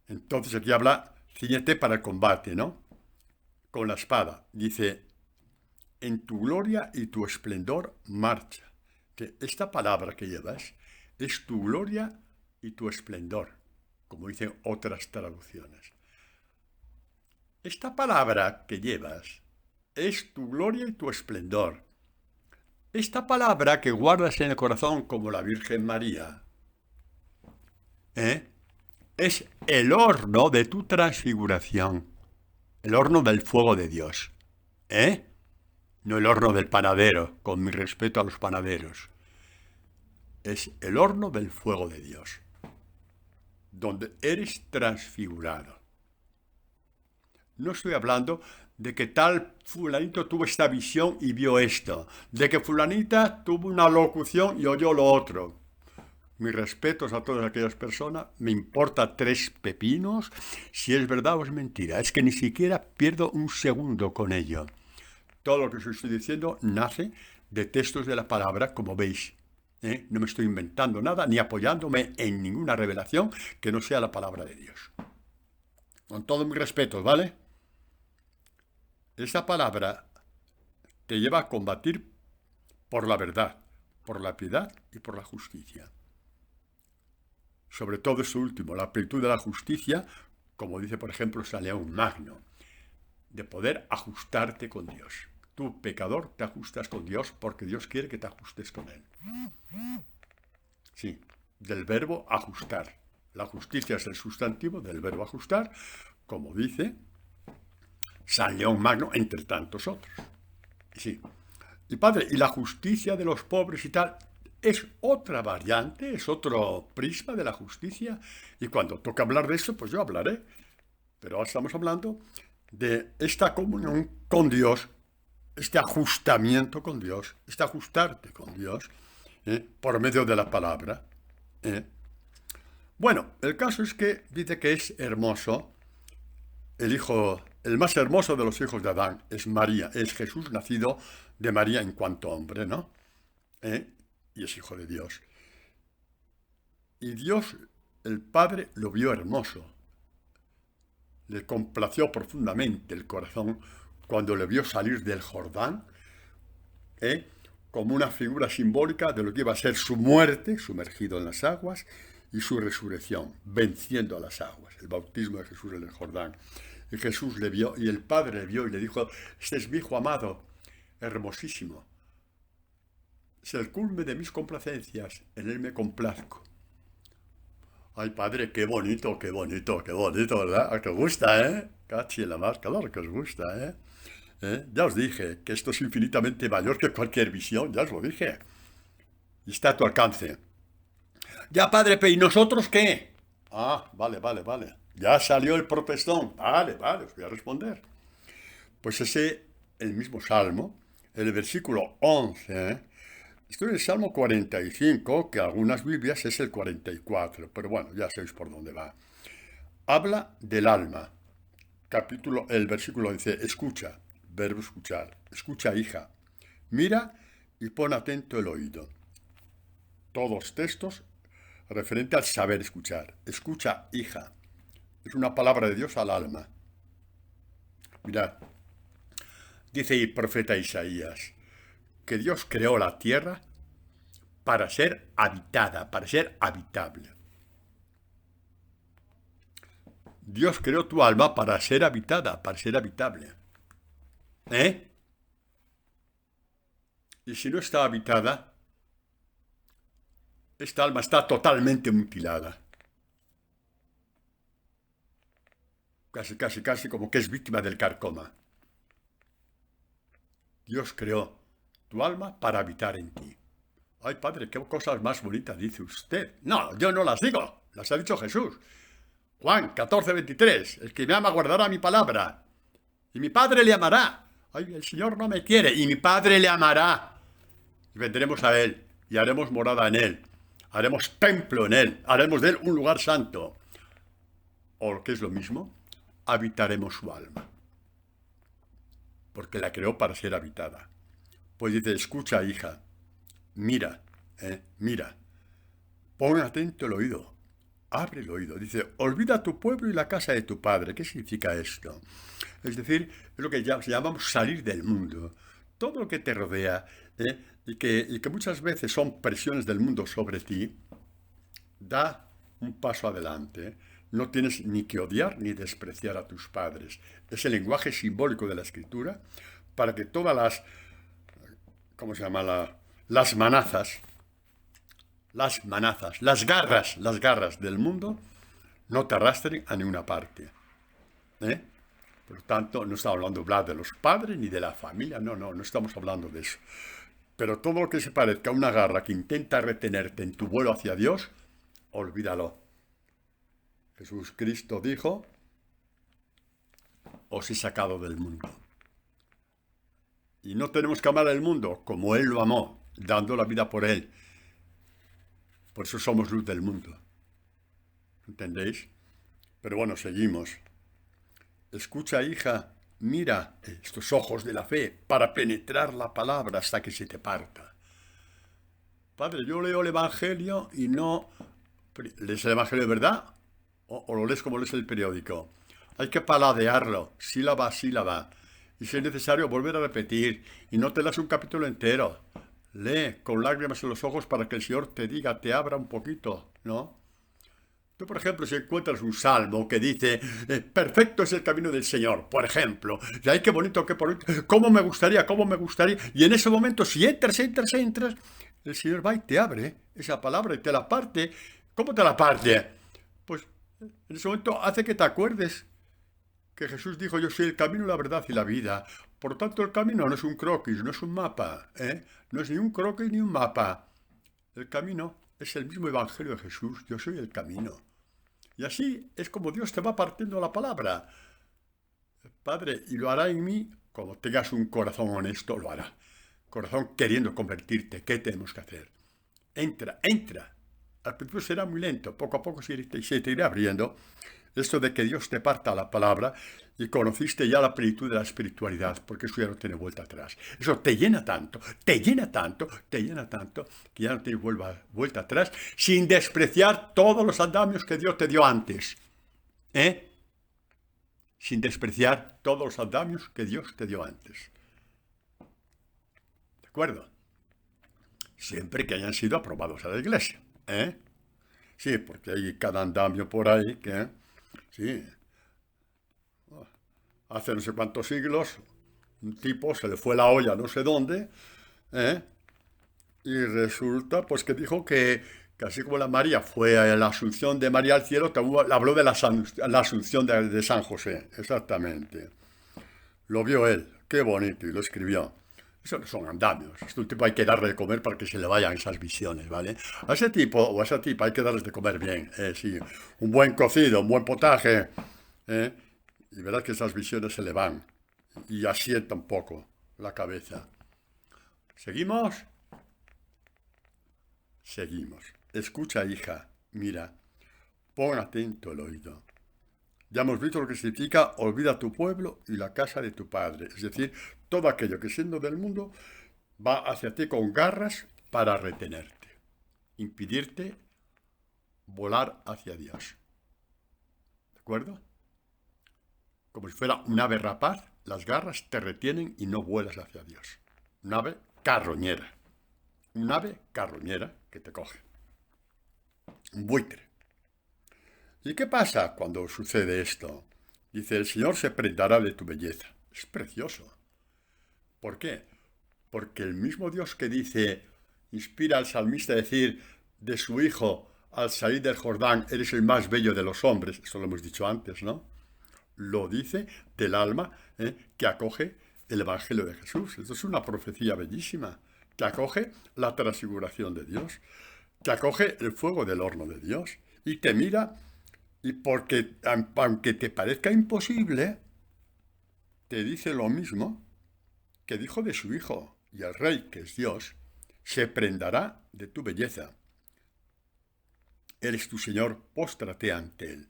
Entonces aquí habla, cíñete para el combate, ¿no? Con la espada. Dice, en tu gloria y tu esplendor marcha. Que esta palabra que llevas es tu gloria y tu esplendor, como dicen otras traducciones. Esta palabra que llevas es tu gloria y tu esplendor. Esta palabra que guardas en el corazón como la Virgen María, es el horno de tu transfiguración, el horno del fuego de Dios, no el horno del panadero, con mi respeto a los panaderos. Es el horno del fuego de Dios, donde eres transfigurado. No estoy hablando de que tal fulanito tuvo esta visión y vio esto, de que fulanita tuvo una locución y oyó lo otro. Mis respetos a todas aquellas personas, me importa 3 pepinos si es verdad o es mentira. Es que ni siquiera pierdo un segundo con ello. Todo lo que os estoy diciendo nace de textos de la palabra, como veis. No me estoy inventando nada, ni apoyándome en ninguna revelación que no sea la palabra de Dios. Con todo mi respeto, ¿vale? Esa palabra te lleva a combatir por la verdad, por la piedad y por la justicia. Sobre todo eso último, la plenitud de la justicia, como dice por ejemplo San León Magno, de poder ajustarte con Dios. Tú, pecador, te ajustas con Dios porque Dios quiere que te ajustes con Él. Sí, del verbo ajustar. La justicia es el sustantivo del verbo ajustar, como dice San León Magno, entre tantos otros. Sí. Y padre, y la justicia de los pobres y tal, es otra variante, es otro prisma de la justicia. Y cuando toca hablar de eso, pues yo hablaré. Pero ahora estamos hablando de esta comunión con Dios, este ajustamiento con Dios, este ajustarte con Dios, por medio de la palabra. Bueno, el caso es que dice que es hermoso, el más hermoso de los hijos de Adán es María, es Jesús nacido de María en cuanto hombre, ¿no? Y es hijo de Dios. Y Dios, el Padre, lo vio hermoso. Le complació profundamente el corazón cuando le vio salir del Jordán, como una figura simbólica de lo que iba a ser su muerte, sumergido en las aguas, y su resurrección, venciendo a las aguas, el bautismo de Jesús en el Jordán. Y Jesús le vio, y el Padre le vio y le dijo: este es mi hijo amado, hermosísimo. Es el culmen de mis complacencias, en él me complazco. Ay, Padre, qué bonito, ¿verdad? ¿Te gusta, Cachi la mar, claro que os gusta, Ya os dije que esto es infinitamente mayor que cualquier visión, ya os lo dije. Y está a tu alcance. Ya, Padre, ¿y nosotros qué? Ah, vale. Ya salió el protestón. Vale, os voy a responder. Pues el mismo Salmo, el versículo 11, esto es el Salmo 45, que algunas Biblias es el 44, pero bueno, ya sabéis por dónde va. Habla del alma. El versículo dice: escucha, verbo escuchar. Escucha, hija. Mira y pon atento el oído. Todos textos referente al saber escuchar. Escucha, hija. Es una palabra de Dios al alma. Mirad, dice el profeta Isaías que Dios creó la tierra para ser habitada, para ser habitable. Dios creó tu alma para ser habitada, para ser habitable. Y si no está habitada, esta alma está totalmente mutilada. Casi como que es víctima del carcoma. Dios creó tu alma para habitar en ti. Ay, Padre, qué cosas más bonitas dice usted. No, yo no las digo, las ha dicho Jesús. Juan 14:23, el que me ama guardará mi palabra, y mi Padre le amará. Ay, el Señor no me quiere, y mi Padre le amará. Y vendremos a Él, y haremos morada en Él. Haremos templo en Él, haremos de Él un lugar santo. O lo que es lo mismo, habitaremos su alma. Porque la creó para ser habitada. Pues dice: escucha, hija, mira, pon atento el oído, abre el oído. Dice: olvida tu pueblo y la casa de tu padre. ¿Qué significa esto? Es decir, es lo que llamamos salir del mundo. Todo lo que te rodea, y que muchas veces son presiones del mundo sobre ti, da un paso adelante. No tienes ni que odiar ni despreciar a tus padres. Es el lenguaje simbólico de la Escritura para que todas las, ¿cómo se llama? Las manazas, las garras del mundo no te arrastren a ninguna parte. Por lo tanto, no estamos hablando de los padres ni de la familia, no estamos hablando de eso. Pero todo lo que se parezca a una garra que intenta retenerte en tu vuelo hacia Dios, olvídalo. Jesús Cristo dijo: os he sacado del mundo. Y no tenemos que amar al mundo como Él lo amó, dando la vida por Él. Por eso somos luz del mundo. ¿Entendéis? Pero bueno, seguimos. Escucha, hija, mira estos ojos de la fe para penetrar la palabra hasta que se te parta. Padre, yo leo el Evangelio y no... ¿Lees el Evangelio de verdad? ¿O lo lees como lees el periódico? Hay que paladearlo, sílaba a sílaba. Y si es necesario, volver a repetir. Y no te leas un capítulo entero. Lee con lágrimas en los ojos para que el Señor te diga, te abra un poquito, ¿no? Tú, por ejemplo, si encuentras un salmo que dice, perfecto es el camino del Señor, por ejemplo, y ay, qué bonito, cómo me gustaría, y en ese momento, si entras, el Señor va y te abre esa palabra y te la parte. ¿Cómo te la parte? Pues en ese momento hace que te acuerdes que Jesús dijo, yo soy el camino, la verdad y la vida. Por tanto, el camino no es un croquis, no es un mapa, ¿eh? No es ni un croquis ni un mapa. El camino es el mismo Evangelio de Jesús, yo soy el camino. Y así es como Dios te va partiendo la palabra. Padre, y lo hará en mí, como tengas un corazón honesto, lo hará. Corazón queriendo convertirte, ¿qué tenemos que hacer? Entra. Al principio será muy lento, poco a poco se te irá abriendo. Esto de que Dios te parta la palabra y conociste ya la plenitud de la espiritualidad, porque eso ya no tiene vuelta atrás. Eso te llena tanto, que ya no tiene vuelta atrás, sin despreciar todos los andamios que Dios te dio antes. Sin despreciar todos los andamios que Dios te dio antes. ¿De acuerdo? Siempre que hayan sido aprobados a la iglesia. Sí, porque hay cada andamio por ahí que... Sí. Hace no sé cuántos siglos, un tipo se le fue la olla no sé dónde, y resulta pues que dijo que así como la María fue a la asunción de María al cielo, habló de la asunción de San José, exactamente. Lo vio él, qué bonito, y lo escribió. Eso no son andamios. A este tipo hay que darle de comer para que se le vayan esas visiones, ¿vale? A ese tipo o a esa tipa hay que darles de comer bien, sí. Un buen cocido, un buen potaje, y verás que esas visiones se le van y asienta un poco la cabeza. ¿Seguimos? Seguimos. Escucha, hija, mira, pon atento el oído. Ya hemos visto lo que significa olvida tu pueblo y la casa de tu padre. Es decir, todo aquello que siendo del mundo va hacia ti con garras para retenerte, impedirte volar hacia Dios. ¿De acuerdo? Como si fuera un ave rapaz, las garras te retienen y no vuelas hacia Dios. Un ave carroñera. Un ave carroñera que te coge. Un buitre. ¿Y qué pasa cuando sucede esto? Dice, el Señor se prendará de tu belleza. Es precioso. ¿Por qué? Porque el mismo Dios que dice, inspira al salmista a decir de su hijo al salir del Jordán, eres el más bello de los hombres, eso lo hemos dicho antes, ¿no? Lo dice del alma que acoge el Evangelio de Jesús. Esto es una profecía bellísima, que acoge la transfiguración de Dios, que acoge el fuego del horno de Dios y te mira. Y porque, aunque te parezca imposible, te dice lo mismo que dijo de su Hijo. Y el Rey, que es Dios, se prendará de tu belleza. Él es tu Señor, póstrate ante Él.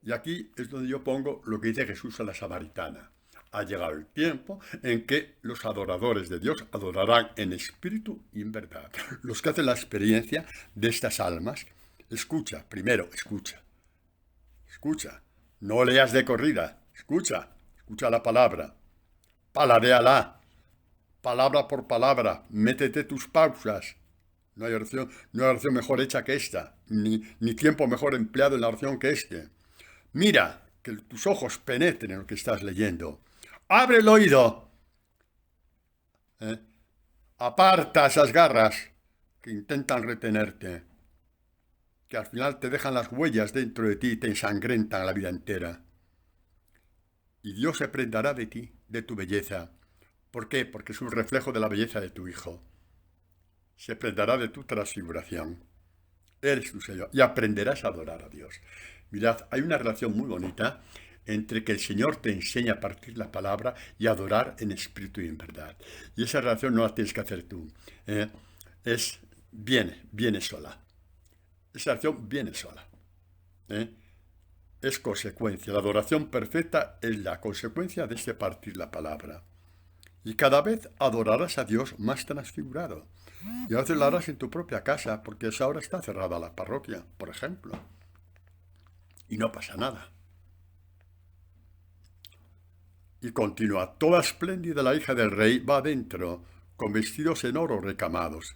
Y aquí es donde yo pongo lo que dice Jesús a la samaritana. Ha llegado el tiempo en que los adoradores de Dios adorarán en espíritu y en verdad. Los que hacen la experiencia de estas almas, escucha, no leas de corrida, escucha la palabra, paladéala, palabra por palabra, métete tus pausas. No hay oración mejor hecha que esta, ni tiempo mejor empleado en la oración que este. Mira, que tus ojos penetren en lo que estás leyendo. Abre el oído. Aparta esas garras que intentan retenerte, que al final te dejan las huellas dentro de ti y te ensangrentan la vida entera. Y Dios se prendará de ti, de tu belleza. ¿Por qué? Porque es un reflejo de la belleza de tu Hijo. Se prendará de tu transfiguración. Eres tu Señor y aprenderás a adorar a Dios. Mirad, hay una relación muy bonita entre que el Señor te enseña a partir la palabra y a adorar en espíritu y en verdad. Y esa relación no la tienes que hacer tú. Viene sola. Esa acción viene sola. Es consecuencia. La adoración perfecta es la consecuencia de partir la palabra. Y cada vez adorarás a Dios más transfigurado. Y a veces la harás en tu propia casa, porque a esa hora está cerrada la parroquia, por ejemplo. Y no pasa nada. Y continúa, toda espléndida la hija del rey va adentro, con vestidos en oro recamados,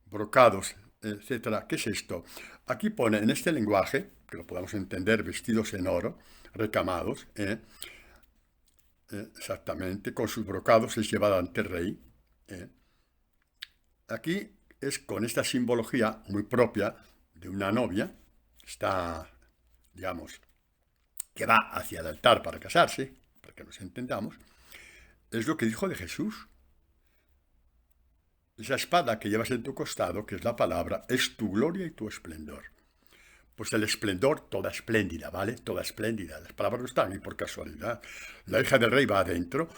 brocados, etcétera. ¿Qué es esto? Aquí pone en este lenguaje, que lo podamos entender, vestidos en oro, recamados, exactamente, con sus brocados es llevada ante el rey. Aquí es con esta simbología muy propia de una novia, está, digamos, que va hacia el altar para casarse, para que nos entendamos, es lo que dijo de Jesús. Esa espada que llevas en tu costado, que es la palabra, es tu gloria y tu esplendor. Pues el esplendor, toda espléndida, ¿vale? Toda espléndida. Las palabras no están ahí por casualidad. La hija del rey va adentro,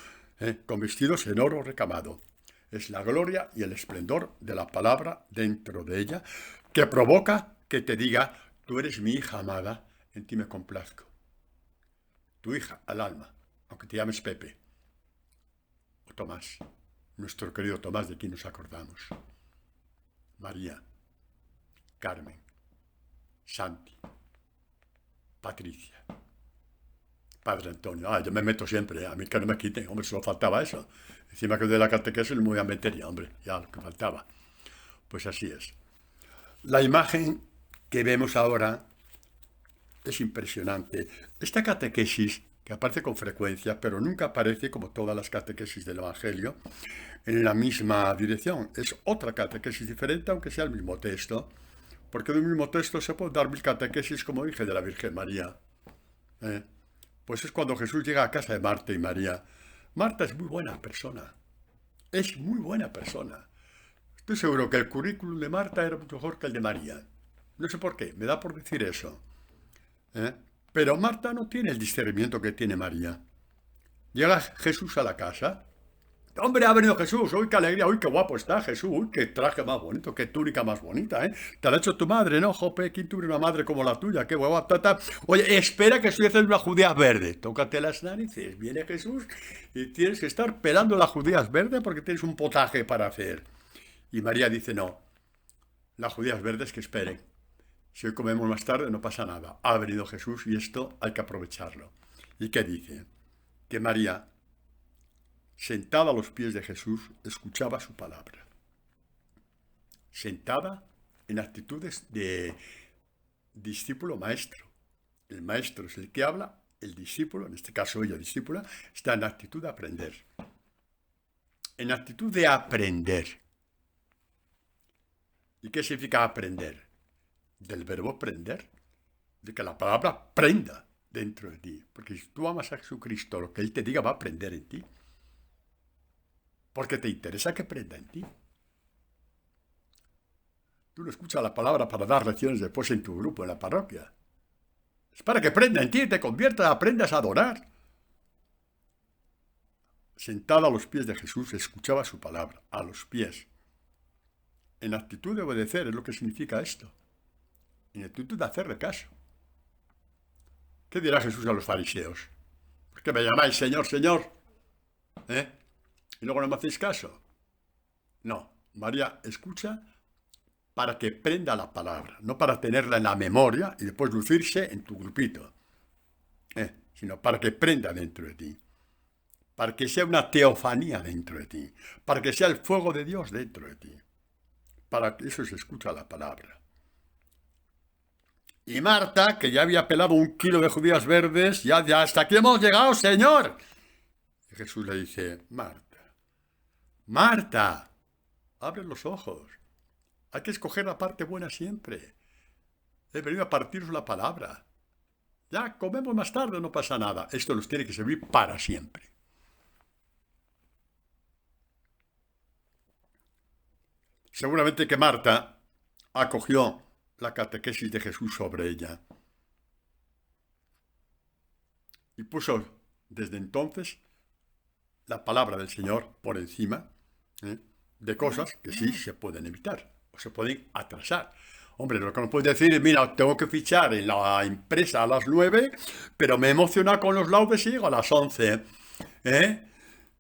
con vestidos en oro recamado. Es la gloria y el esplendor de la palabra dentro de ella, que provoca que te diga, tú eres mi hija amada, en ti me complazco. Tu hija, al alma, aunque te llames Pepe o Tomás, nuestro querido Tomás, de quien nos acordamos. María, Carmen, Santi, Patricia, Padre Antonio. Yo me meto siempre, a mí que no me quiten, hombre, solo faltaba eso. Encima que de la catequesis me voy a meter ya, hombre, ya lo que faltaba. Pues así es. La imagen que vemos ahora es impresionante. Esta catequesis, que aparece con frecuencia, pero nunca aparece, como todas las catequesis del Evangelio, en la misma dirección. Es otra catequesis diferente, aunque sea el mismo texto, porque del mismo texto se pueden dar 1000 catequesis, como dije, de la Virgen María. Pues es cuando Jesús llega a casa de Marta y María. Marta es muy buena persona. Es muy buena persona. Estoy seguro que el currículum de Marta era mucho mejor que el de María. No sé por qué, me da por decir eso. Pero Marta no tiene el discernimiento que tiene María. Llega Jesús a la casa. Hombre, ha venido Jesús, uy, qué alegría, uy, qué guapo está Jesús, uy, qué traje más bonito, qué túnica más bonita, ¿eh? Te la ha hecho tu madre, ¿no, Jope? ¿Quién tuvo una madre como la tuya? Qué guapa, tata. Oye, espera que estoy haciendo unas judías verdes. Tócate las narices, viene Jesús y tienes que estar pelando las judías verdes porque tienes un potaje para hacer. Y María dice, no, las judías verdes que esperen. Si hoy comemos más tarde no pasa nada. Ha venido Jesús y esto hay que aprovecharlo. ¿Y qué dice? Que María, sentada a los pies de Jesús, escuchaba su palabra. Sentada en actitudes de discípulo maestro. El maestro es el que habla, el discípulo, en este caso ella discípula, está en actitud de aprender. En actitud de aprender. ¿Y qué significa aprender? Del verbo prender, de que la palabra prenda dentro de ti. Porque si tú amas a Jesucristo, lo que Él te diga va a prender en ti. Porque te interesa que prenda en ti. Tú no escuchas la palabra para dar lecciones después en tu grupo, en la parroquia. Es para que prenda en ti y te conviertas, aprendas a adorar. Sentada a los pies de Jesús, escuchaba su palabra, a los pies. En actitud de obedecer es lo que significa esto. En actitud de hacerle caso. ¿Qué dirá Jesús a los fariseos? ¿Por qué me llamáis Señor, Señor? ¿Y luego no me hacéis caso? No, María escucha para que prenda la palabra, no para tenerla en la memoria y después lucirse en tu grupito, sino para que prenda dentro de ti, para que sea una teofanía dentro de ti, para que sea el fuego de Dios dentro de ti, para que eso se escucha la palabra. Y Marta, que ya había pelado 1 kilo de judías verdes, ya hasta aquí hemos llegado, Señor. Y Jesús le dice, Marta, abre los ojos. Hay que escoger la parte buena siempre. He venido a partiros la palabra. Ya comemos más tarde, no pasa nada. Esto nos tiene que servir para siempre. Seguramente que Marta acogió la catequesis de Jesús sobre ella. Y puso desde entonces la palabra del Señor por encima de cosas que sí se pueden evitar o se pueden atrasar. Hombre, lo que no puedes decir es, mira, tengo que fichar en la empresa a las 9, pero me he emocionado con los laudes y llego a las 11.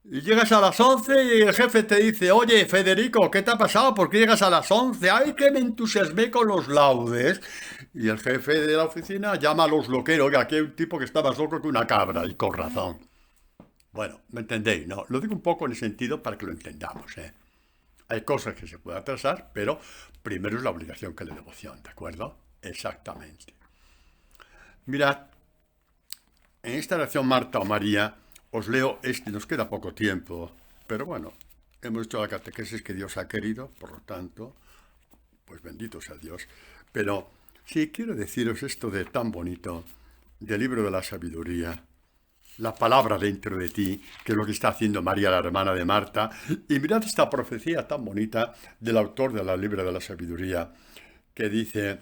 Y llegas a las 11 y el jefe te dice, oye, Federico, ¿qué te ha pasado? ¿Por qué llegas a las 11? ¡Ay, que me entusiasmé con los laudes! Y el jefe de la oficina llama a los loqueros, oiga, aquí hay un tipo que está más loco que una cabra, y con razón. Bueno, ¿me entendéis? No, lo digo un poco en el sentido para que lo entendamos, ¿eh? Hay cosas que se pueden atrasar, pero primero es la obligación que la devoción, ¿de acuerdo? Exactamente. Mirad, en esta oración Marta o María, os leo este, nos queda poco tiempo, pero bueno, hemos hecho la catequesis que Dios ha querido, por lo tanto, pues bendito sea Dios. Pero sí quiero deciros esto de tan bonito, del libro de la sabiduría, la palabra dentro de ti, que es lo que está haciendo María, la hermana de Marta. Y mirad esta profecía tan bonita del autor de la libro de la sabiduría, que dice,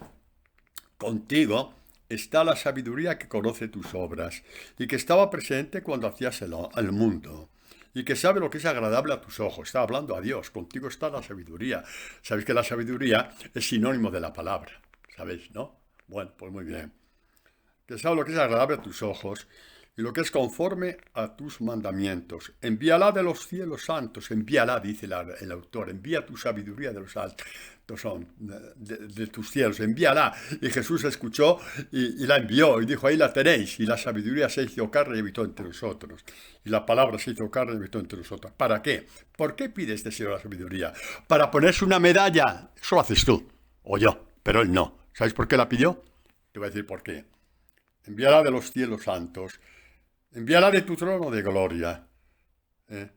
contigo está la sabiduría que conoce tus obras y que estaba presente cuando hacías el mundo y que sabe lo que es agradable a tus ojos. Está hablando a Dios, contigo está la sabiduría. Sabéis que la sabiduría es sinónimo de la palabra, ¿sabéis, no? Bueno, pues muy bien. Que sabe lo que es agradable a tus ojos y lo que es conforme a tus mandamientos. Envíala de los cielos santos, envíala, dice el autor, envía tu sabiduría de los altos, de tus cielos, envíala. Y Jesús escuchó y la envió y dijo, ahí la tenéis. Y la sabiduría se hizo carne y habitó entre nosotros. Y la palabra se hizo carne y habitó entre nosotros. ¿Para qué? ¿Por qué pide este Señor la sabiduría? Para ponerse una medalla. Eso lo haces tú, o yo, pero él no. ¿Sabéis por qué la pidió? Te voy a decir por qué. Envíala de los cielos santos, envíala de tu trono de gloria, ¿eh?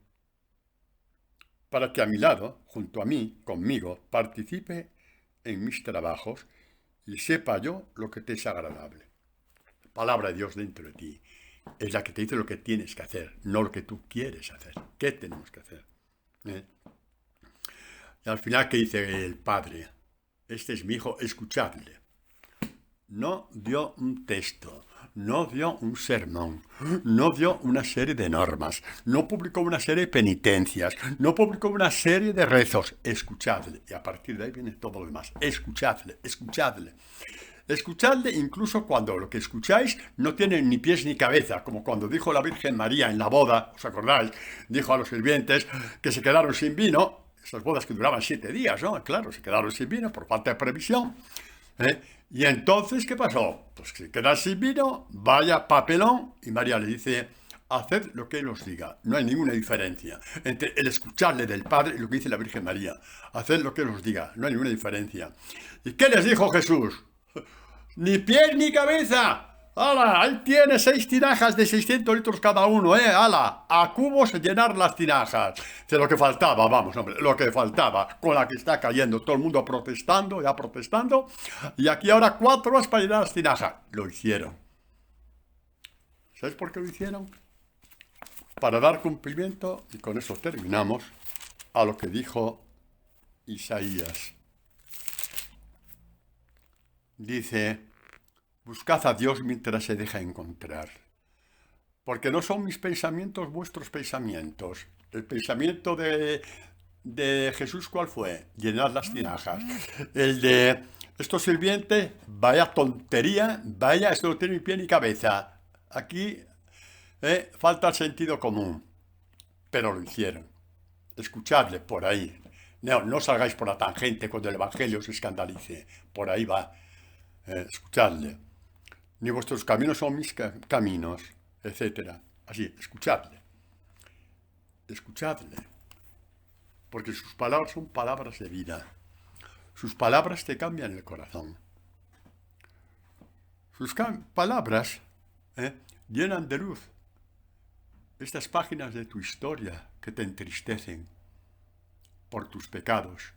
Para que a mi lado, junto a mí, conmigo, participe en mis trabajos y sepa yo lo que te es agradable. Palabra de Dios dentro de ti es la que te dice lo que tienes que hacer, no lo que tú quieres hacer. ¿Qué tenemos que hacer? ¿Eh? Y al final, ¿qué dice el Padre? Este es mi hijo, escuchadle. No dio un texto, no dio un sermón, no dio una serie de normas, no publicó una serie de penitencias, no publicó una serie de rezos. Escuchadle. Y a partir de ahí viene todo lo demás. Escuchadle, escuchadle. Escuchadle incluso cuando lo que escucháis no tiene ni pies ni cabeza, como cuando dijo la Virgen María en la boda, ¿os acordáis? Dijo a los sirvientes que se quedaron sin vino, esas bodas que duraban 7 días, ¿no? Claro, se quedaron sin vino por falta de previsión. Y entonces, ¿qué pasó? Pues que se quedan sin vino, vaya papelón, y María le dice, haced lo que él os diga. No hay ninguna diferencia entre el escucharle del Padre y lo que dice la Virgen María. Haced lo que él os diga, no hay ninguna diferencia. ¿Y qué les dijo Jesús? Ni pies ni cabeza. ¡Hala! Ahí tiene 6 tinajas de 600 litros cada uno, ¿eh? ¡Hala! A cubos llenar las tinajas. De lo que faltaba, vamos, hombre, lo que faltaba, con la que está cayendo todo el mundo protestando, ya protestando. Y aquí ahora 4 horas para llenar las tinajas. Lo hicieron. ¿Sabes por qué lo hicieron? Para dar cumplimiento, y con eso terminamos, a lo que dijo Isaías. Dice, buscad a Dios mientras se deja encontrar, porque no son mis pensamientos vuestros pensamientos. El pensamiento de Jesús, ¿cuál fue? Llenar las tinajas. El de estos sirvientes, vaya tontería, vaya, esto no tiene ni pie ni cabeza. Aquí falta el sentido común, pero lo hicieron. Escuchadle por ahí. No, no salgáis por la tangente cuando el Evangelio os escandalice. Por ahí va. Escuchadle. Ni vuestros caminos son mis caminos, etc. Así, escuchadle. Escuchadle. Porque sus palabras son palabras de vida. Sus palabras te cambian el corazón. Sus palabras llenan de luz estas páginas de tu historia que te entristecen por tus pecados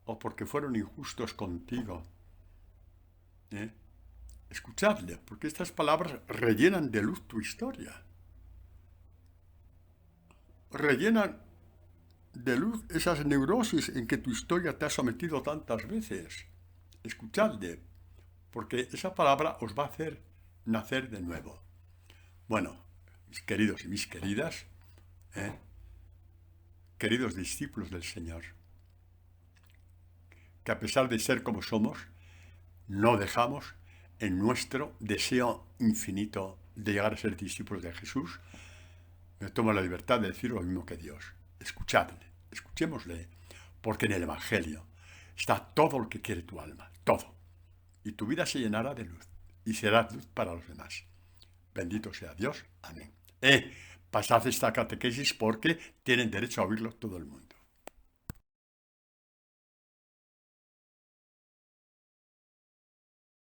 o porque fueron injustos contigo. Escuchadle, porque estas palabras rellenan de luz tu historia. Rellenan de luz esas neurosis en que tu historia te ha sometido tantas veces. Escuchadle, porque esa palabra os va a hacer nacer de nuevo. Bueno, mis queridos y mis queridas, queridos discípulos del Señor, que a pesar de ser como somos, no dejamos en nuestro deseo infinito de llegar a ser discípulos de Jesús, me tomo la libertad de decir lo mismo que Dios. Escuchadle, escuchémosle, porque en el Evangelio está todo lo que quiere tu alma, todo. Y tu vida se llenará de luz y será luz para los demás. Bendito sea Dios. Amén. Pasad esta catequesis porque tienen derecho a oírlo todo el mundo.